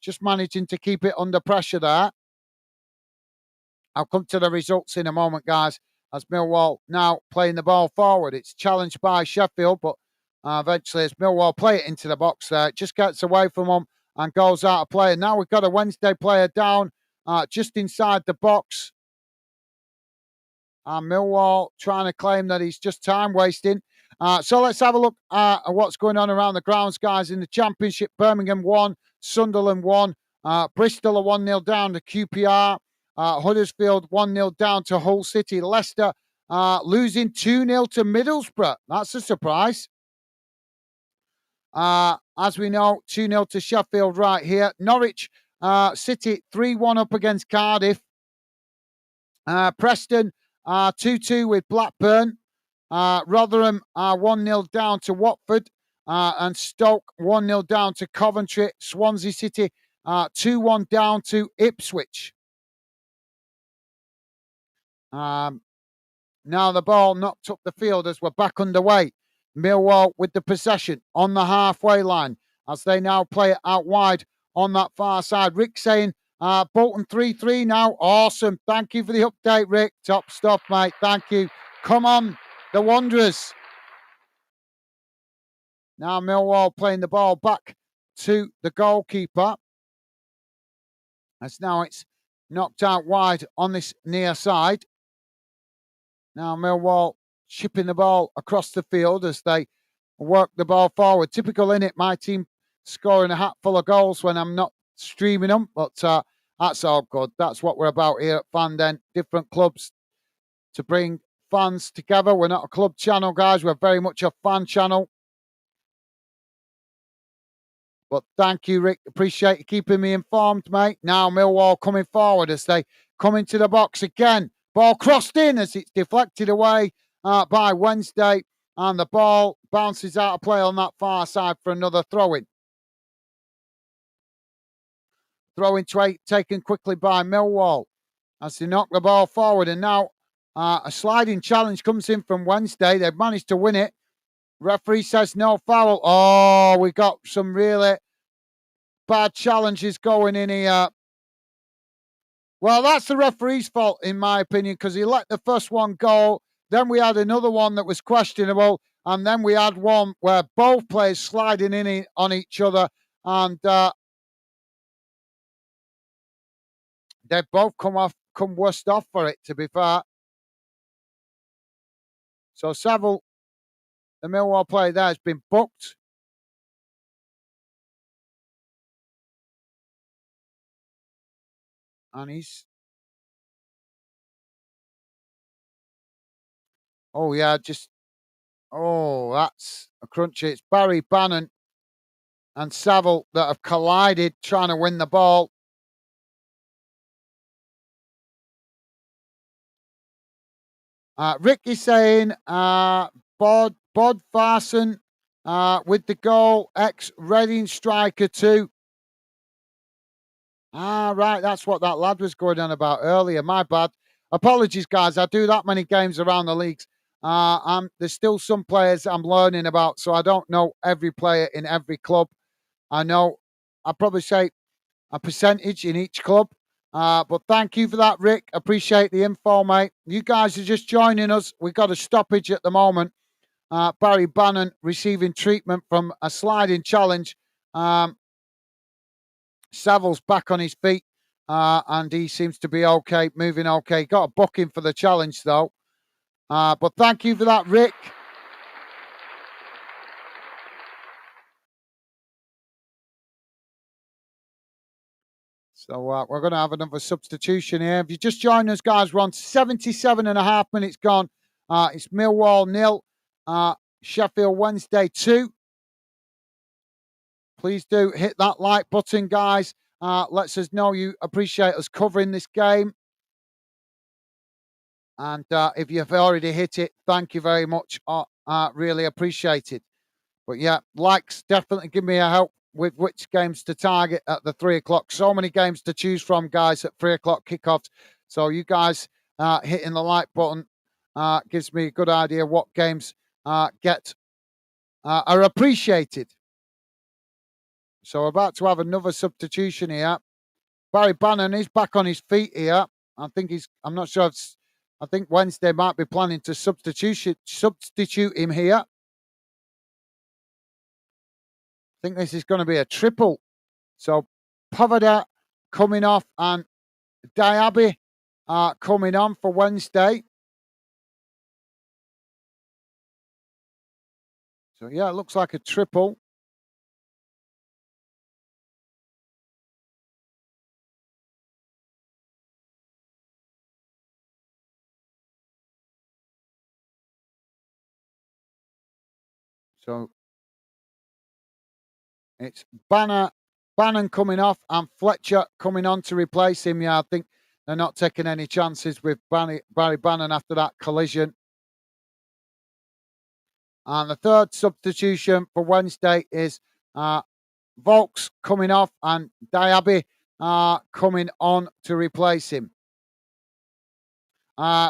S1: just managing to keep it under pressure there. I'll come to the results in a moment, guys, as Millwall now playing the ball forward. It's challenged by Sheffield, but eventually as Millwall play it into the box there, it just gets away from them and goes out of play. And now we've got a Wednesday player down just inside the box. Millwall trying to claim that he's just time wasting. So let's have a look at what's going on around the grounds, guys. In the Championship, Birmingham 1, Sunderland 1, Bristol are 1-0 down to QPR. Huddersfield 1-0 down to Hull City. Leicester losing 2-0 to Middlesbrough. That's a surprise. As we know, 2-0 to Sheffield right here. Norwich City 3-1 up against Cardiff. Preston 2-2 with Blackburn. Rotherham 1-0 down to Watford. And Stoke 1-0 down to Coventry. Swansea City 2-1 down to Ipswich. Now the ball knocked up the field as we're back underway. Millwall with the possession on the halfway line as they now play it out wide on that far side. Rick saying Bolton 3-3 now. Awesome. Thank you for the update, Rick. Top stuff, mate. Thank you. Come on, the Wanderers. Now Millwall playing the ball back to the goalkeeper. As now it's knocked out wide on this near side. Now Millwall chipping the ball across the field as they work the ball forward. Typical, innit? My team scoring a hatful of goals when I'm not streaming them, but that's all good. That's what we're about here at Fan Den. Different clubs to bring fans together. We're not a club channel, guys. We're very much a fan channel. But thank you, Rick. Appreciate you keeping me informed, mate. Now Millwall coming forward as they come into the box again. Ball crossed in as it's deflected away by Wednesday. And the ball bounces out of play on that far side for another throw-in. Throw-in taken quickly by Millwall as they knock the ball forward. And now a sliding challenge comes in from Wednesday. They've managed to win it. Referee says no foul. Oh, we got some really bad challenges going in here. Well, that's the referee's fault, in my opinion, because he let the first one go. Then we had another one that was questionable. And then we had one where both players sliding in on each other. And they've both come worst off for it, to be fair. So Saville, the Millwall player there, has been booked. And he's... Oh, yeah, just... Oh, that's a crunchy. It's Barry Bannon and Saville that have collided trying to win the ball. Rick is saying Bod Farson with the goal, ex-Reading striker too. Right, that's what that lad was going on about earlier. My bad. Apologies, guys. I do that many games around the leagues. There's still some players I'm learning about, so I don't know every player in every club. I know I'd probably say a percentage in each club. But thank you for that, Rick. Appreciate the info, mate. You guys are just joining us. We've got a stoppage at the moment. Barry Bannon receiving treatment from a sliding challenge. Saville's back on his feet, and he seems to be okay, moving okay. Got a booking for the challenge, though. But thank you for that, Rick. So we're going to have another substitution here. If you just joined us, guys, we're on 77.5 minutes gone. It's Millwall 0, Sheffield Wednesday 2. Please do hit that like button, guys. Lets us know you appreciate us covering this game. And if you've already hit it, thank you very much. Really appreciate it. But yeah, likes definitely give me a help with which games to target at the 3 o'clock. So many games to choose from, guys, at 3 o'clock kickoffs. So you guys hitting the like button gives me a good idea what games are appreciated. So we're about to have another substitution here. Barry Bannon is back on his feet here. I'm not sure. I think Wednesday might be planning to substitute him here. I think this is going to be a triple. So Poveda coming off and Diaby coming on for Wednesday. So yeah, it looks like a triple. So it's Bannon coming off and Fletcher coming on to replace him. Yeah, I think they're not taking any chances with Barry Bannon after that collision. And the third substitution for Wednesday is Volks coming off and Diaby coming on to replace him.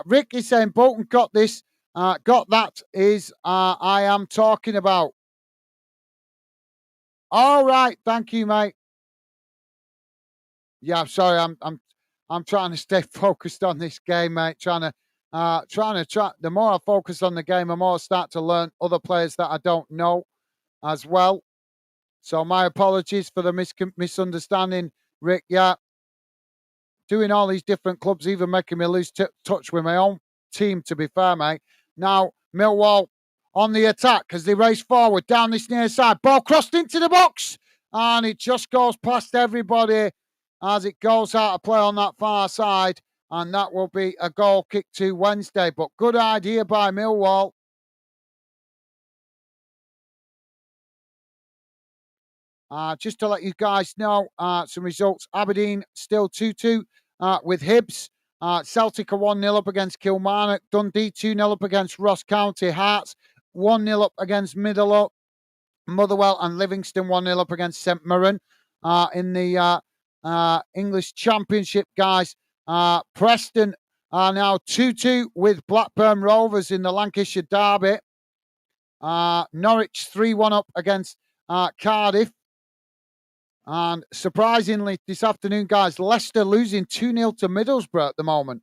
S1: Rick is saying Bolton got this. Got that is I am talking about. All right, thank you, mate. Yeah, I'm sorry. I'm trying to stay focused on this game, mate. Trying to. The more I focus on the game, the more I start to learn other players that I don't know as well. So my apologies for the misunderstanding, Rick. Yeah, doing all these different clubs, even making me lose touch with my own team, to be fair, mate. Now, Millwall on the attack as they race forward down this near side. Ball crossed into the box, and it just goes past everybody as it goes out of play on that far side. And that will be a goal kick to Wednesday. But good idea by Millwall. Just to let you guys know some results. Aberdeen still 2-2 with Hibs. Celtic are 1-0 up against Kilmarnock. Dundee 2-0 up against Ross County. Hearts 1-0 up against Motherwell. And Livingston 1-0 up against St Mirren. In the English Championship, guys, Preston are now 2-2 with Blackburn Rovers in the Lancashire Derby. Norwich 3-1 up against Cardiff. And surprisingly, this afternoon, guys, Leicester losing 2-0 to Middlesbrough at the moment.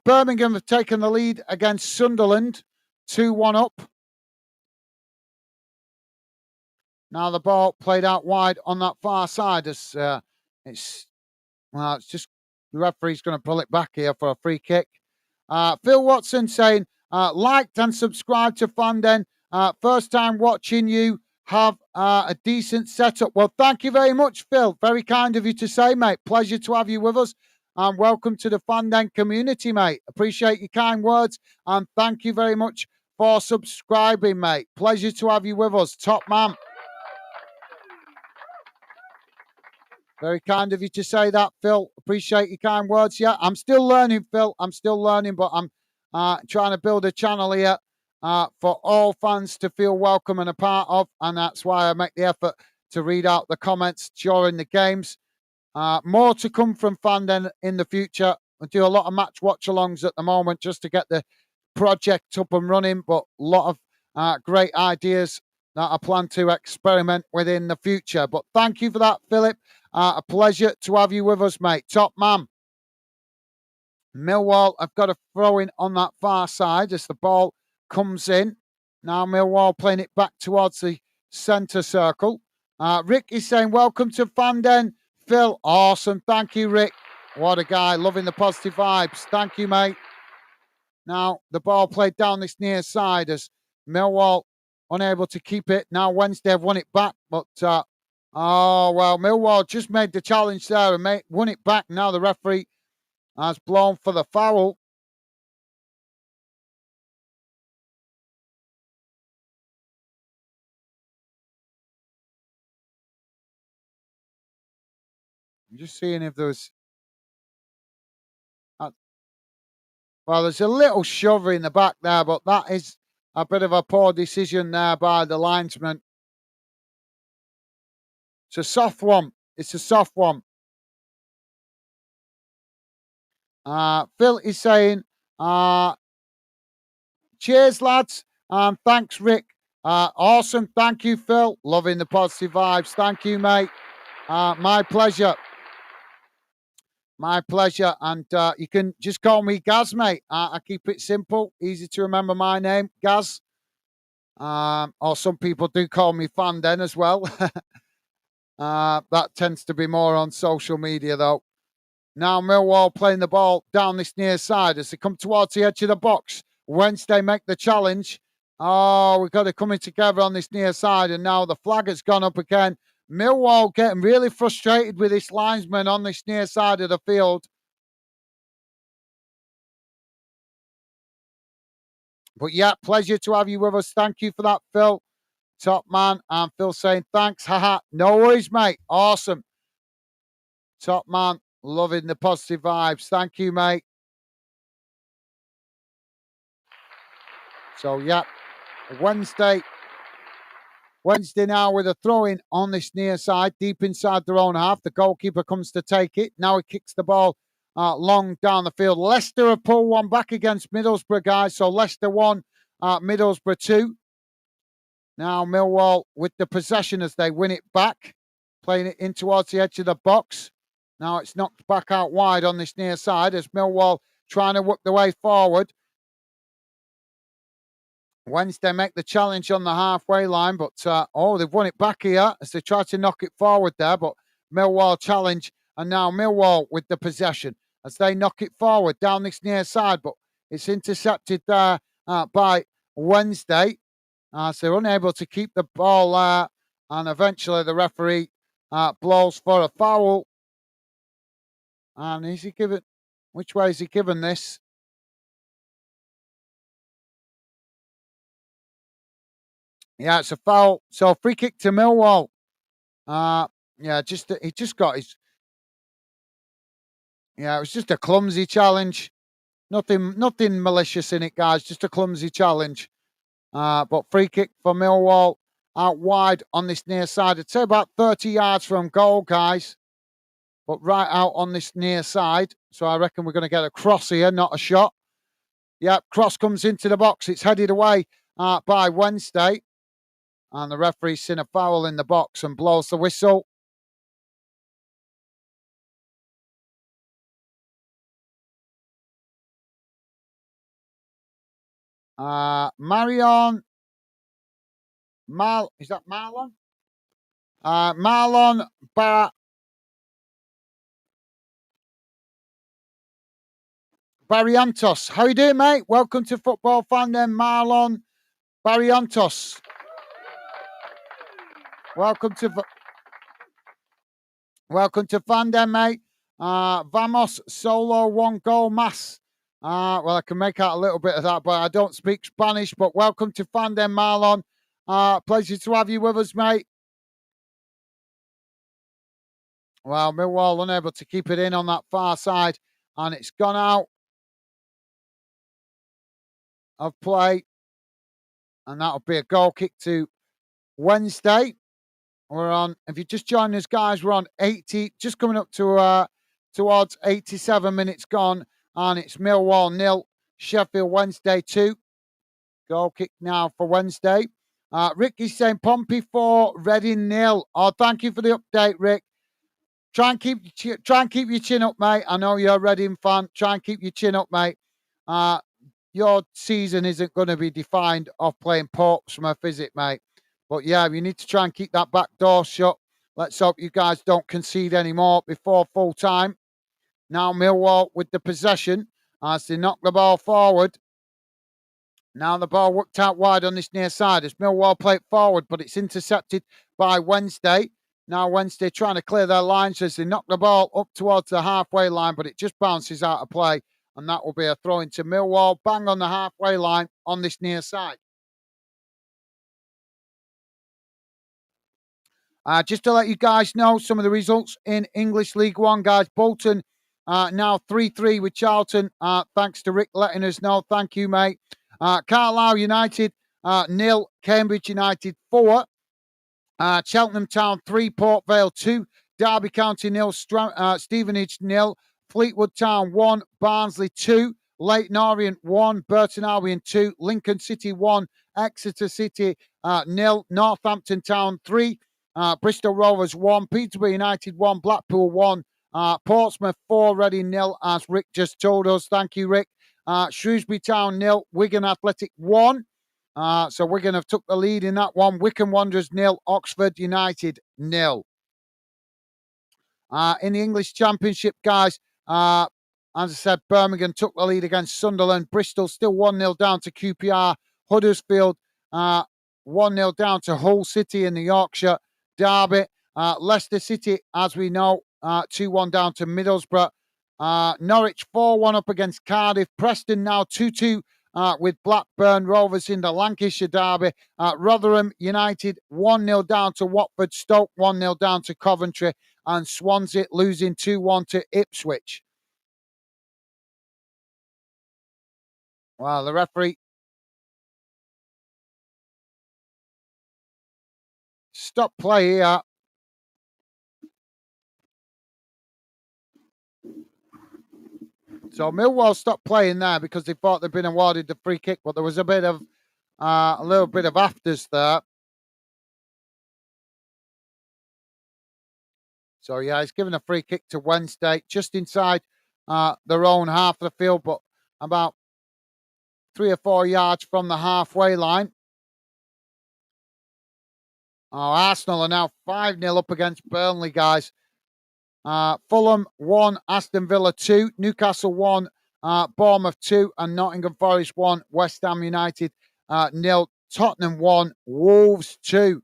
S1: Birmingham have taken the lead against Sunderland, 2-1 up. Now the ball played out wide on that far side as it's just the referee's going to pull it back here for a free kick. Phil Watson saying, liked and subscribed to Fanden. First time watching you have a decent setup. Well, thank you very much, Phil. Very kind of you to say, mate. Pleasure to have you with us. And welcome to the Fanden community, mate. Appreciate your kind words. And thank you very much for subscribing, mate. Pleasure to have you with us. Top man. Very kind of you to say that, Phil. Appreciate your kind words. Yeah, I'm still learning, Phil. I'm still learning, but I'm trying to build a channel here for all fans to feel welcome and a part of. And that's why I make the effort to read out the comments during the games. More to come from Fanden in the future. I do a lot of match watch-alongs at the moment just to get the project up and running, but a lot of great ideas that I plan to experiment with in the future. But thank you for that, Philip. A pleasure to have you with us, mate. Top man. Millwall have got a throw in on that far side as the ball comes in. Now Millwall playing it back towards the centre circle. Rick is saying, welcome to Fanden. Phil, awesome. Thank you, Rick. What a guy. Loving the positive vibes. Thank you, mate. Now the ball played down this near side as Millwall unable to keep it. Now Wednesday have won it back, but oh, well, Millwall just made the challenge there and won it back. Now the referee has blown for the foul. I'm just seeing if there's... well, there's a little shove in the back there, but that is a bit of a poor decision there by the linesman. It's a soft one. It's a soft one. Phil is saying, cheers, lads. Thanks, Rick. Awesome. Thank you, Phil. Loving the positive vibes. Thank you, mate. My pleasure. My pleasure. And you can just call me Gaz, mate. I keep it simple. Easy to remember my name, Gaz. Or some people do call me Fanden as well. That tends to be more on social media, though. Now Millwall playing the ball down this near side as they come towards the edge of the box. Wednesday make the challenge. Oh, we've got it coming together on this near side, and now the flag has gone up again. Millwall getting really frustrated with this linesman on this near side of the field. But yeah, pleasure to have you with us. Thank you for that, Phil. Top man. And Phil saying thanks. Haha. No worries, mate. Awesome. Top man. Loving the positive vibes. Thank you, mate. So yeah, Wednesday now with a throw in on this near side, deep inside their own half. The goalkeeper comes to take it. Now he kicks the ball long down the field. Leicester have pulled one back against Middlesbrough, guys. So Leicester 1, Middlesbrough 2. Now Millwall with the possession as they win it back, playing it in towards the edge of the box. Now it's knocked back out wide on this near side as Millwall trying to work the way forward. Wednesday make the challenge on the halfway line, but they've won it back here as they try to knock it forward there, but Millwall challenge, and now Millwall with the possession as they knock it forward down this near side, but it's intercepted there by Wednesday. So they're unable to keep the ball there, and eventually the referee blows for a foul. And is he given? Which way is he given this? Yeah, it's a foul. So free kick to Millwall. He just got his. Yeah, it was just a clumsy challenge. Nothing malicious in it, guys. Just a clumsy challenge. But free kick for Millwall out wide on this near side. I'd say about 30 yards from goal, guys. But right out on this near side. So I reckon we're going to get a cross here, not a shot. Yep, cross comes into the box. It's headed away by Wednesday. And the referee's seen a foul in the box and blows the whistle. Marion. Is that Marlon? Marlon Barrientos. How you doing, mate? Welcome to Football Fandom, Marlon Barrientos. Welcome to Fandom, mate. Vamos solo 1 goal mas. Well, I can make out a little bit of that, but I don't speak Spanish. But welcome to Fandom, Marlon. Pleasure to have you with us, mate. Well, Millwall unable to keep it in on that far side, and it's gone out of play. And that'll be a goal kick to Wednesday. We're on, if you just joined us, guys, we're on 80, just coming up to towards 87 minutes gone, and it's Millwall 0, Sheffield Wednesday 2. Goal kick now for Wednesday. Ricky's saying Pompey 4, Reading 0. Oh, thank you for the update, Rick. Try and keep your chin up, mate. I know you're a Reading fan. Try and keep your chin up, mate. Your season isn't going to be defined off playing Portsmouth, is it, mate? But yeah, you need to try and keep that back door shut. Let's hope you guys don't concede anymore before full time. Now Millwall with the possession as they knock the ball forward. Now the ball worked out wide on this near side as Millwall play it forward, but it's intercepted by Wednesday. Now Wednesday trying to clear their lines as they knock the ball up towards the halfway line, but it just bounces out of play. And that will be a throw into Millwall, bang on the halfway line on this near side. Just to let you guys know some of the results in English League One, guys. Bolton now 3-3 with Charlton. Thanks to Rick letting us know. Thank you, mate. Carlisle United 0, Cambridge United 4. Cheltenham Town 3, Port Vale 2. Derby County 0, Stevenage 0. Fleetwood Town 1, Barnsley 2, Leyton Orient 1, Burton Albion 2, Lincoln City 1, Exeter City 0, Northampton Town 3, Bristol Rovers 1, Peterborough United 1, Blackpool 1, Portsmouth 4, Reading 0, as Rick just told us. Thank you, Rick. Shrewsbury Town 0, Wigan Athletic 1. So Wigan have took the lead in that one. Wycombe Wanderers 0, Oxford United 0. In the English Championship, guys, as I said, Birmingham took the lead against Sunderland. Bristol still 1-0 down to QPR. Huddersfield 1-0 down to Hull City in the Yorkshire Derby. Leicester City, as we know, 2-1 down to Middlesbrough. Norwich 4-1 up against Cardiff. Preston now 2-2 with Blackburn Rovers in the Lancashire derby. Rotherham United 1-0 down to Watford. Stoke 1-0 down to Coventry. And Swansea losing 2-1 to Ipswich. Well, the referee stopped play here. So Millwall stopped playing there because they thought they'd been awarded the free kick, but there was a little bit of afters there. So yeah, he's given a free kick to Wednesday, just inside their own half of the field, but about 3 or 4 yards from the halfway line. Oh, Arsenal are now 5-0 up against Burnley, guys. Fulham 1, Aston Villa 2, Newcastle 1, Bournemouth 2, and Nottingham Forest 1, West Ham United 0, Tottenham 1, Wolves 2.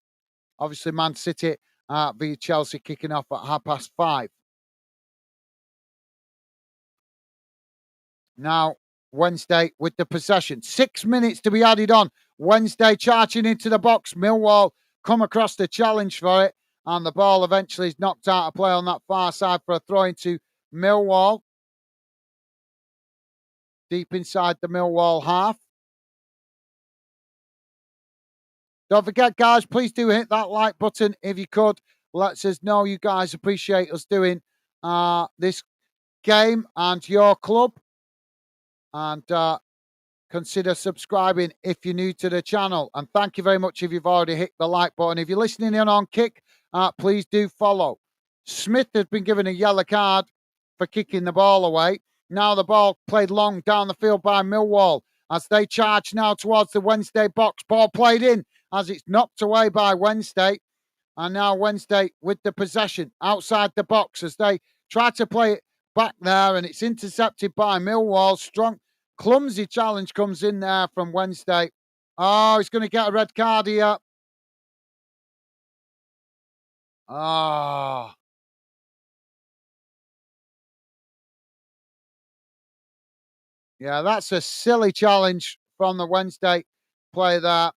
S1: Obviously, Man City via Chelsea kicking off at 5:30. Now, Wednesday with the possession. 6 minutes to be added on. Wednesday charging into the box. Millwall come across the challenge for it. And the ball eventually is knocked out of play on that far side for a throw into Millwall. Deep inside the Millwall half. Don't forget, guys, please do hit that like button if you could. Let us know you guys appreciate us doing this game and your club. And consider subscribing if you're new to the channel. And thank you very much if you've already hit the like button. If you're listening in on Kick, please do follow. Smith has been given a yellow card for kicking the ball away. Now the ball played long down the field by Millwall as they charge now towards the Wednesday box. Ball played in as it's knocked away by Wednesday. And now Wednesday with the possession outside the box as they try to play it back there, and it's intercepted by Millwall. Strong, clumsy challenge comes in there from Wednesday. Oh, he's going to get a red card here. Oh. Yeah, that's a silly challenge from the Wednesday play there.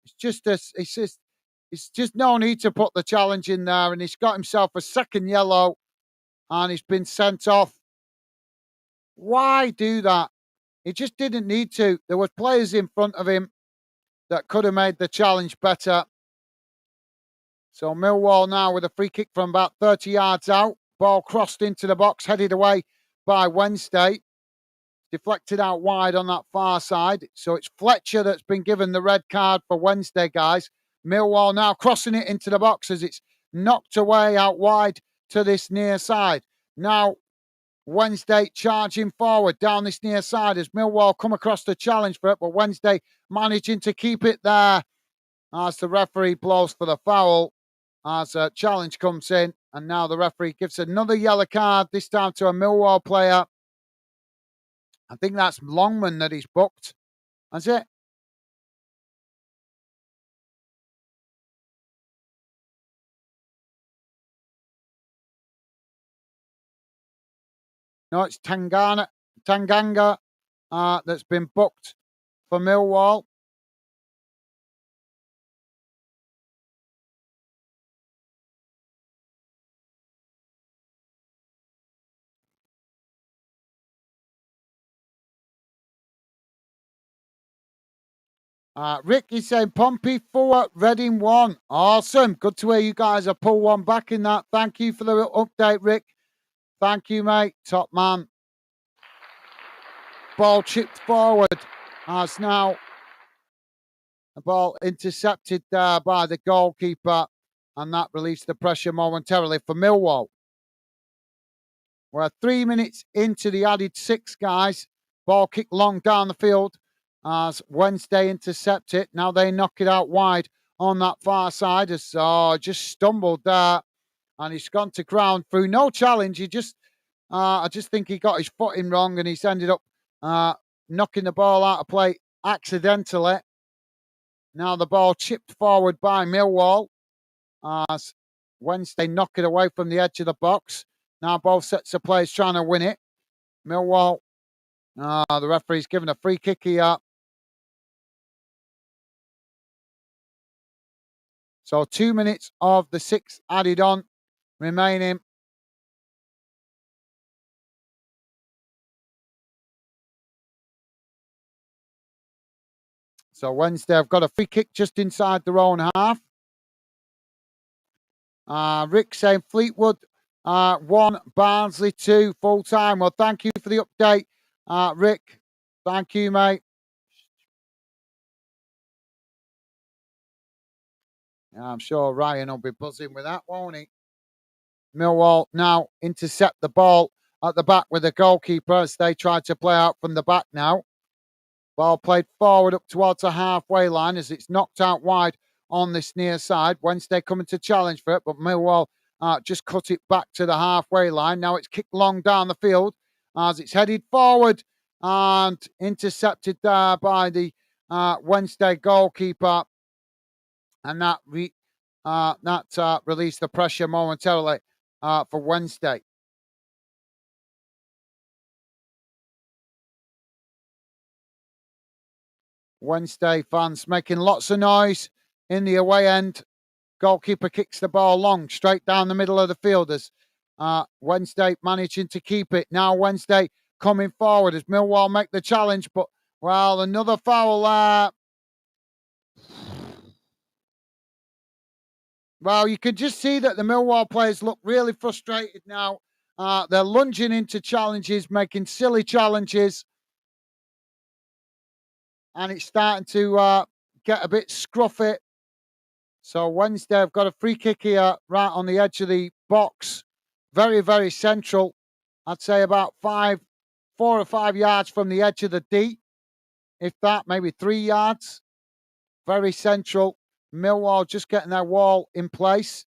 S1: It's just no need to put the challenge in there, and he's got himself a second yellow, and he's been sent off. Why do that? He just didn't need to. There were players in front of him that could have made the challenge better. So Millwall now with a free kick from about 30 yards out. Ball crossed into the box, headed away by Wednesday. Deflected out wide on that far side. So it's Fletcher that's been given the red card for Wednesday, guys. Millwall now crossing it into the box as it's knocked away out wide to this near side. Now Wednesday charging forward down this near side as Millwall come across the challenge for it, but Wednesday managing to keep it there as the referee blows for the foul as a challenge comes in, and now the referee gives another yellow card, this time to a Millwall player. I think that's Longman that he's booked. That's it. No, it's Tanganga that's been booked for Millwall. Rick is saying Pompey 4, Reading 1. Awesome. Good to hear you guys have pulled one back in that. Thank you for the update, Rick. Thank you, mate. Top man. Ball chipped forward as now the ball intercepted there by the goalkeeper, and that released the pressure momentarily for Millwall. We're 3 minutes into the added 6, guys. Ball kicked long down the field as Wednesday intercept it. Now they knock it out wide on that far side as just stumbled there, and he's gone to ground through no challenge. He just, I just think he got his footing wrong, and he's ended up knocking the ball out of play accidentally. Now the ball chipped forward by Millwall as Wednesday knock it away from the edge of the box. Now both sets of players trying to win it. Millwall The referee's given a free kick here. So 2 minutes of the 6 added on remaining. So Wednesday have got a free kick just inside their own half. Rick saying Fleetwood 1, Barnsley 2, full time. Well, thank you for the update, Rick. Thank you, mate. Yeah, I'm sure Ryan will be buzzing with that, won't he? Millwall now intercept the ball at the back with the goalkeeper as they try to play out from the back now. Ball played forward up towards the halfway line as it's knocked out wide on this near side. Wednesday coming to challenge for it, but Millwall just cut it back to the halfway line. Now it's kicked long down the field as it's headed forward and intercepted there by the Wednesday goalkeeper. And that released the pressure momentarily for Wednesday. Wednesday fans making lots of noise in the away end. Goalkeeper kicks the ball long, straight down the middle of the field as Wednesday managing to keep it. Now Wednesday coming forward as Millwall make the challenge, but, well, another foul there. Well, you can just see that the Millwall players look really frustrated now. They're lunging into challenges, making silly challenges. And it's starting to get a bit scruffy. So Wednesday have got a free kick here right on the edge of the box. Very, very central. I'd say about 4 or 5 yards from the edge of the D. If that, maybe 3 yards. Very central. Millwall just getting their wall in place.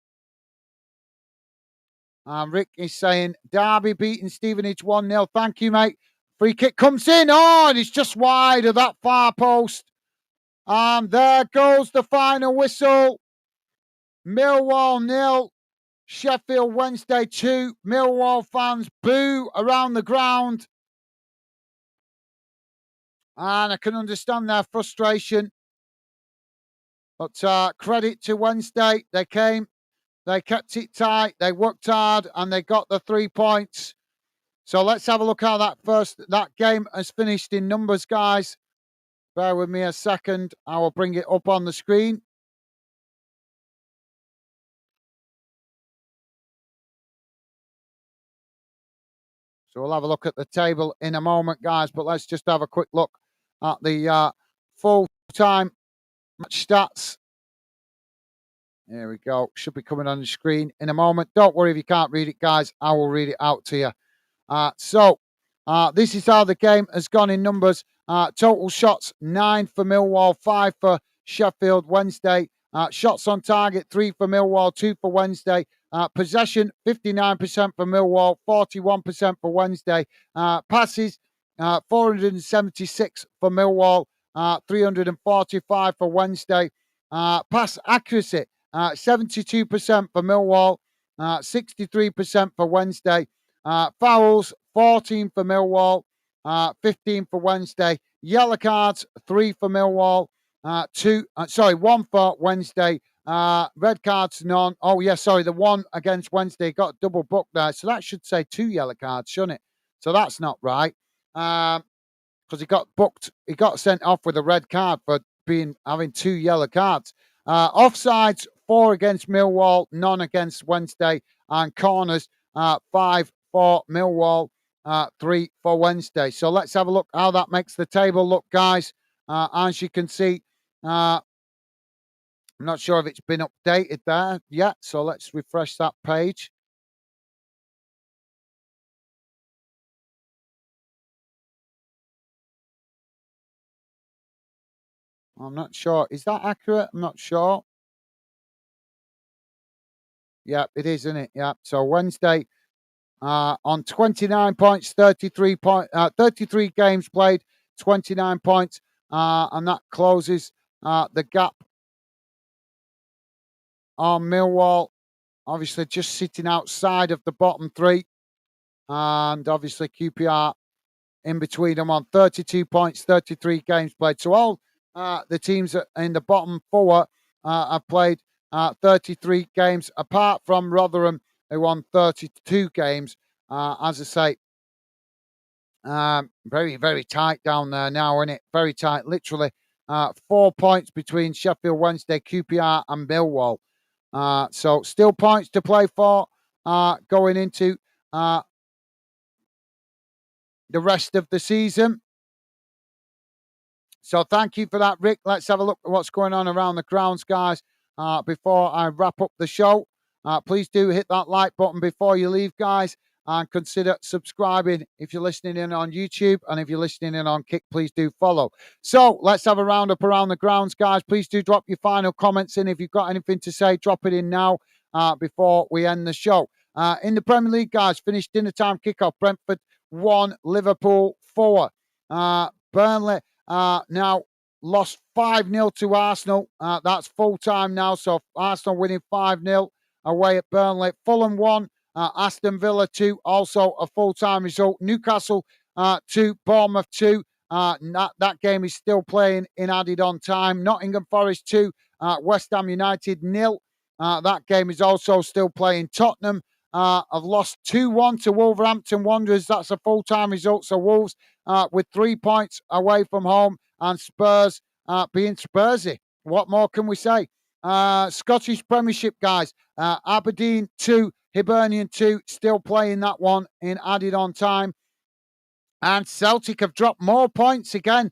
S1: Rick is saying, Derby beating Stevenage 1-0. Thank you, mate. Free kick comes in. Oh, and it's just wide of that far post. And there goes the final whistle. Millwall 0, Sheffield Wednesday 2. Millwall fans boo around the ground. And I can understand their frustration. But credit to Wednesday. They came, they kept it tight, they worked hard, and they got the 3 points. So let's have a look how that game has finished in numbers, guys. Bear with me a second. I will bring it up on the screen. So we'll have a look at the table in a moment, guys. But let's just have a quick look at the full-time match stats. There we go. Should be coming on the screen in a moment. Don't worry if you can't read it, guys. I will read it out to you. So this is how the game has gone in numbers. Total shots, 9 for Millwall, 5 for Sheffield Wednesday. Shots on target, 3 for Millwall, 2 for Wednesday. Possession, 59% for Millwall, 41% for Wednesday. Passes, 476 for Millwall, 345 for Wednesday. Pass accuracy, 72% for Millwall, 63% for Wednesday. Fouls, 14 for Millwall, 15 for Wednesday. Yellow cards, 3 for Millwall, 1 for Wednesday. Red cards, none. Oh, yeah, sorry, the one against Wednesday got double booked there. So that should say 2 yellow cards, shouldn't it? So that's not right. Because he got booked, he got sent off with a red card for having 2 yellow cards. Offsides, 4 against Millwall, none against Wednesday. And corners, 5 for Millwall, 3 for Wednesday. So let's have a look how that makes the table look, guys. As you can see, I'm not sure if it's been updated there yet. So let's refresh that page. I'm not sure. Is that accurate? I'm not sure. Yeah, it is, isn't it? Yeah. So Wednesday on 29 points, 33 games played, 29 points, and that closes the gap on Millwall. Obviously, just sitting outside of the bottom 3, and obviously QPR in between them on 32 points, 33 games played. So all the teams in the bottom four have played 33 games, apart from Rotherham, who won 32 games. As I say, very, very tight down there now, isn't it? Very tight, literally 4 points between Sheffield Wednesday, QPR, and Millwall. So still points to play for going into the rest of the season. So thank you for that, Rick. Let's have a look at what's going on around the grounds, guys, before I wrap up the show. Please do hit that like button before you leave, guys, and consider subscribing if you're listening in on YouTube, and if you're listening in on Kick, please do follow. So let's have a roundup around the grounds, guys. Please do drop your final comments in. If you've got anything to say, drop it in now before we end the show. In the Premier League, guys, finished dinner time kickoff. Brentford 1, Liverpool 4. Burnley now lost 5-0 to Arsenal. That's full time now. So Arsenal winning 5-0 away at Burnley. Fulham 1, Aston Villa 2, also a full time result. Newcastle 2, Bournemouth 2. That game is still playing in added on time. Nottingham Forest 2, West Ham United 0. That game is also still playing. Tottenham have lost 2-1 to Wolverhampton Wanderers. That's a full time result. So Wolves with 3 points away from home, and Spurs being Spursy. What more can we say? Scottish Premiership, guys. Aberdeen 2, Hibernian 2, still playing that one in added on time. And Celtic have dropped more points again.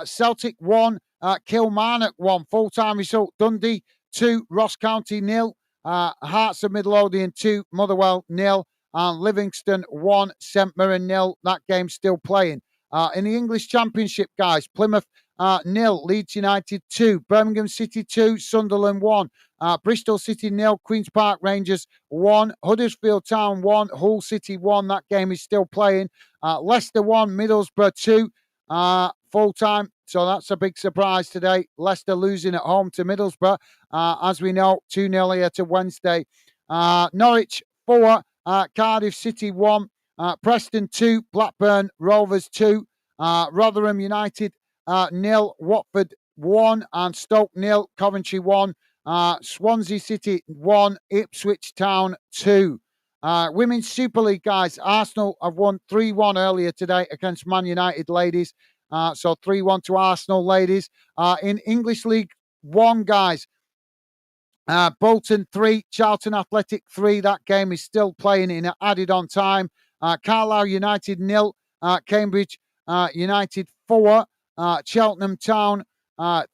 S1: Celtic 1, Kilmarnock 1, full time result. Dundee 2, Ross County 0. Hearts of Midlothian 2, Motherwell 0. And Livingston 1, St Mirren 0. That game's still playing. In the English Championship, guys, Plymouth 0, Leeds United 2, Birmingham City 2, Sunderland 1, Bristol City 0, Queen's Park Rangers 1, Huddersfield Town 1, Hull City 1. That game is still playing. Leicester 1, Middlesbrough 2, full time. So that's a big surprise today. Leicester losing at home to Middlesbrough, as we know, 2-0 here to Wednesday. Norwich 4, Cardiff City 1, Preston 2, Blackburn Rovers 2, Rotherham United 0, Watford 1, and Stoke 0, Coventry 1, Swansea City 1, Ipswich Town 2. Women's Super League, guys. Arsenal have won 3-1 earlier today against Man United ladies. So 3-1 to Arsenal ladies. In English League 1, guys, Bolton 3, Charlton Athletic 3. That game is still playing in added on time. Carlisle United 0, Cambridge United 4, Cheltenham Town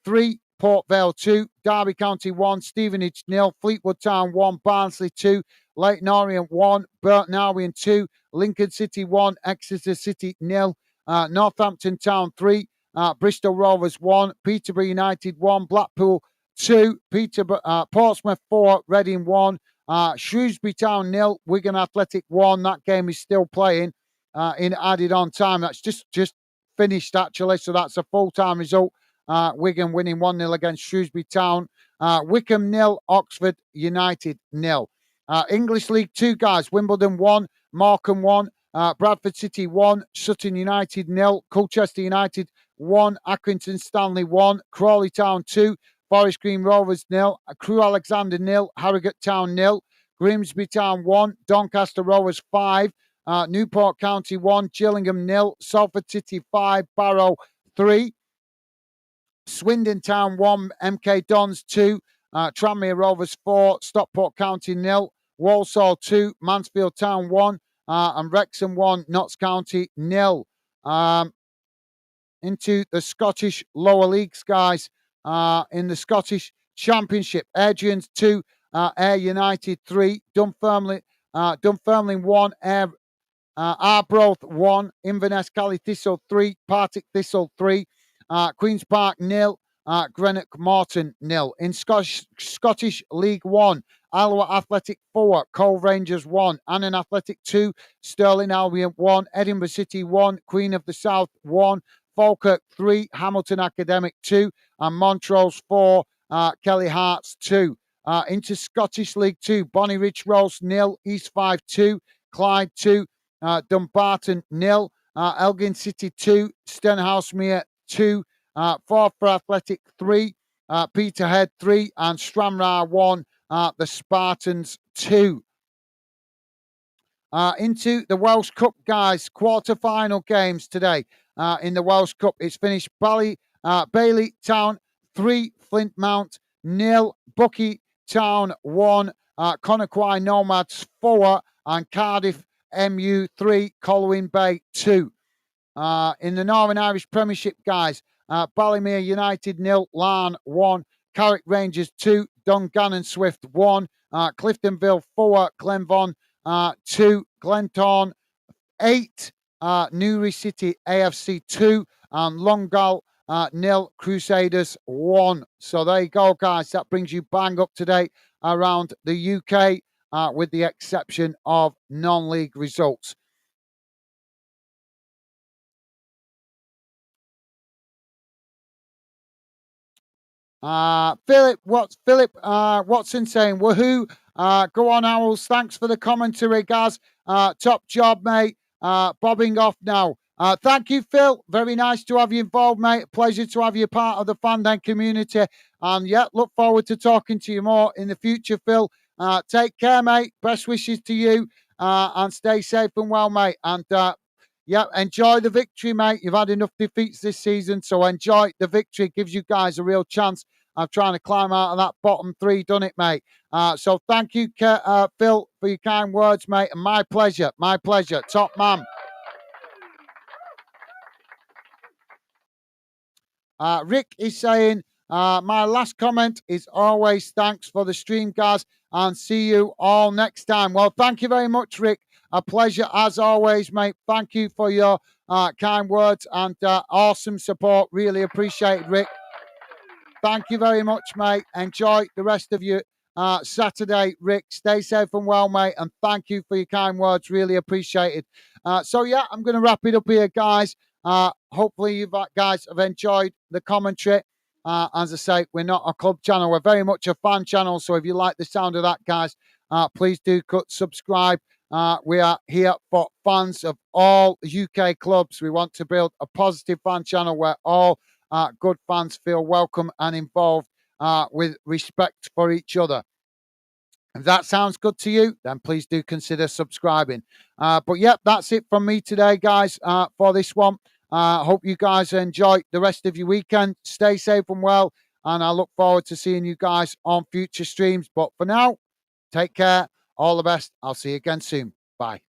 S1: 3, Port Vale 2, Derby County 1, Stevenage 0, Fleetwood Town 1, Barnsley 2, Leyton Orient 1, Burton Albion 2, Lincoln City 1, Exeter City 0, Northampton Town 3, Bristol Rovers 1, Peterborough United 1, Blackpool 2, Portsmouth 4, Reading 1, Shrewsbury Town 0, Wigan Athletic 1. That game is still playing in added on time. That's just finished, actually. So that's a full-time result. Wigan winning 1-0 against Shrewsbury Town. Wycombe 0, Oxford United 0. English League 2, guys. Wimbledon 1, Morecambe 1, Bradford City 1, Sutton United 0, Colchester United 1, Accrington Stanley 1, Crawley Town 2, Forest Green Rovers 0, Crewe Alexander 0, Harrogate Town 0, Grimsby Town 1, Doncaster Rovers 5, Newport County 1, Gillingham 0, Salford City 5, Barrow 3, Swindon Town 1, MK Dons 2, Tranmere Rovers 4, Stockport County 0, Walsall 2, Mansfield Town 1, and Wrexham 1, Notts County 0. Into the Scottish lower leagues, guys. In the Scottish Championship, Adrians 2, Ayr United 3, Dunfermline 1, Arbroath 1, Inverness Cally Thistle 3, Partick Thistle 3, Queen's Park 0, Greenock Morton 0. In Scottish League 1, Alloa Athletic 4, Cove Rangers 1, Annan Athletic 2, Stirling Albion 1, Edinburgh City 1, Queen of the South 1, Falkirk 3, Hamilton Academic 2, and Montrose 4, Kelly Hearts 2. Into Scottish League 2, Bonnie Rich Rose 0, East 5 2, Clyde 2, Dumbarton 0, Elgin City 2, Stenhousemuir 2, Forfar Athletic 3, Peterhead 3, and Stranraer 1, the Spartans 2. Into the Welsh Cup, guys. Quarter-final games today in the Welsh Cup. It's finished Bailey Town 3, Flintmount 0, Bucky Town 1, Conakry Nomads 4, and Cardiff MU 3, Colwyn Bay 2. In the Northern Irish Premiership, guys, Ballymere United 0, Larne 1, Carrick Rangers 2, Dungannon Swift 1, Cliftonville 4, Glenvon 2, Glentown 8, Newry City AFC 2, and Longal 0, Crusaders 1. So there you go, guys. That brings you bang up to date around the UK, with the exception of non-league results. Philip Watson saying, woohoo, go on Owls, thanks for the commentary, guys, top job, mate, bobbing off now. Thank you, Phil, very nice to have you involved, mate, pleasure to have you part of the Fandang community, and yeah, look forward to talking to you more in the future, Phil. Take care, mate, best wishes to you, and stay safe and well, mate, and yeah, enjoy the victory, mate. You've had enough defeats this season, so enjoy the victory. It gives you guys a real chance of trying to climb out of that bottom three, done it, mate? So thank you, Phil, for your kind words, mate. And my pleasure, top man. Rick is saying, my last comment is always thanks for the stream, guys, and see you all next time. Well, thank you very much, Rick. A pleasure as always, mate. Thank you for your kind words and awesome support. Really appreciate it, Rick. Thank you very much, mate. Enjoy the rest of your Saturday, Rick. Stay safe and well, mate. And thank you for your kind words. Really appreciate it. So, yeah, I'm going to wrap it up here, guys. Hopefully, you guys have enjoyed the commentary. As I say, we're not a club channel. We're very much a fan channel. So if you like the sound of that, guys, please do subscribe. We are here for fans of all UK clubs. We want to build a positive fan channel where all good fans feel welcome and involved with respect for each other. If that sounds good to you, then please do consider subscribing. But yeah, that's it from me today, guys, for this one. Hope you guys enjoy the rest of your weekend. Stay safe and well. And I look forward to seeing you guys on future streams. But for now, take care. All the best. I'll see you again soon. Bye.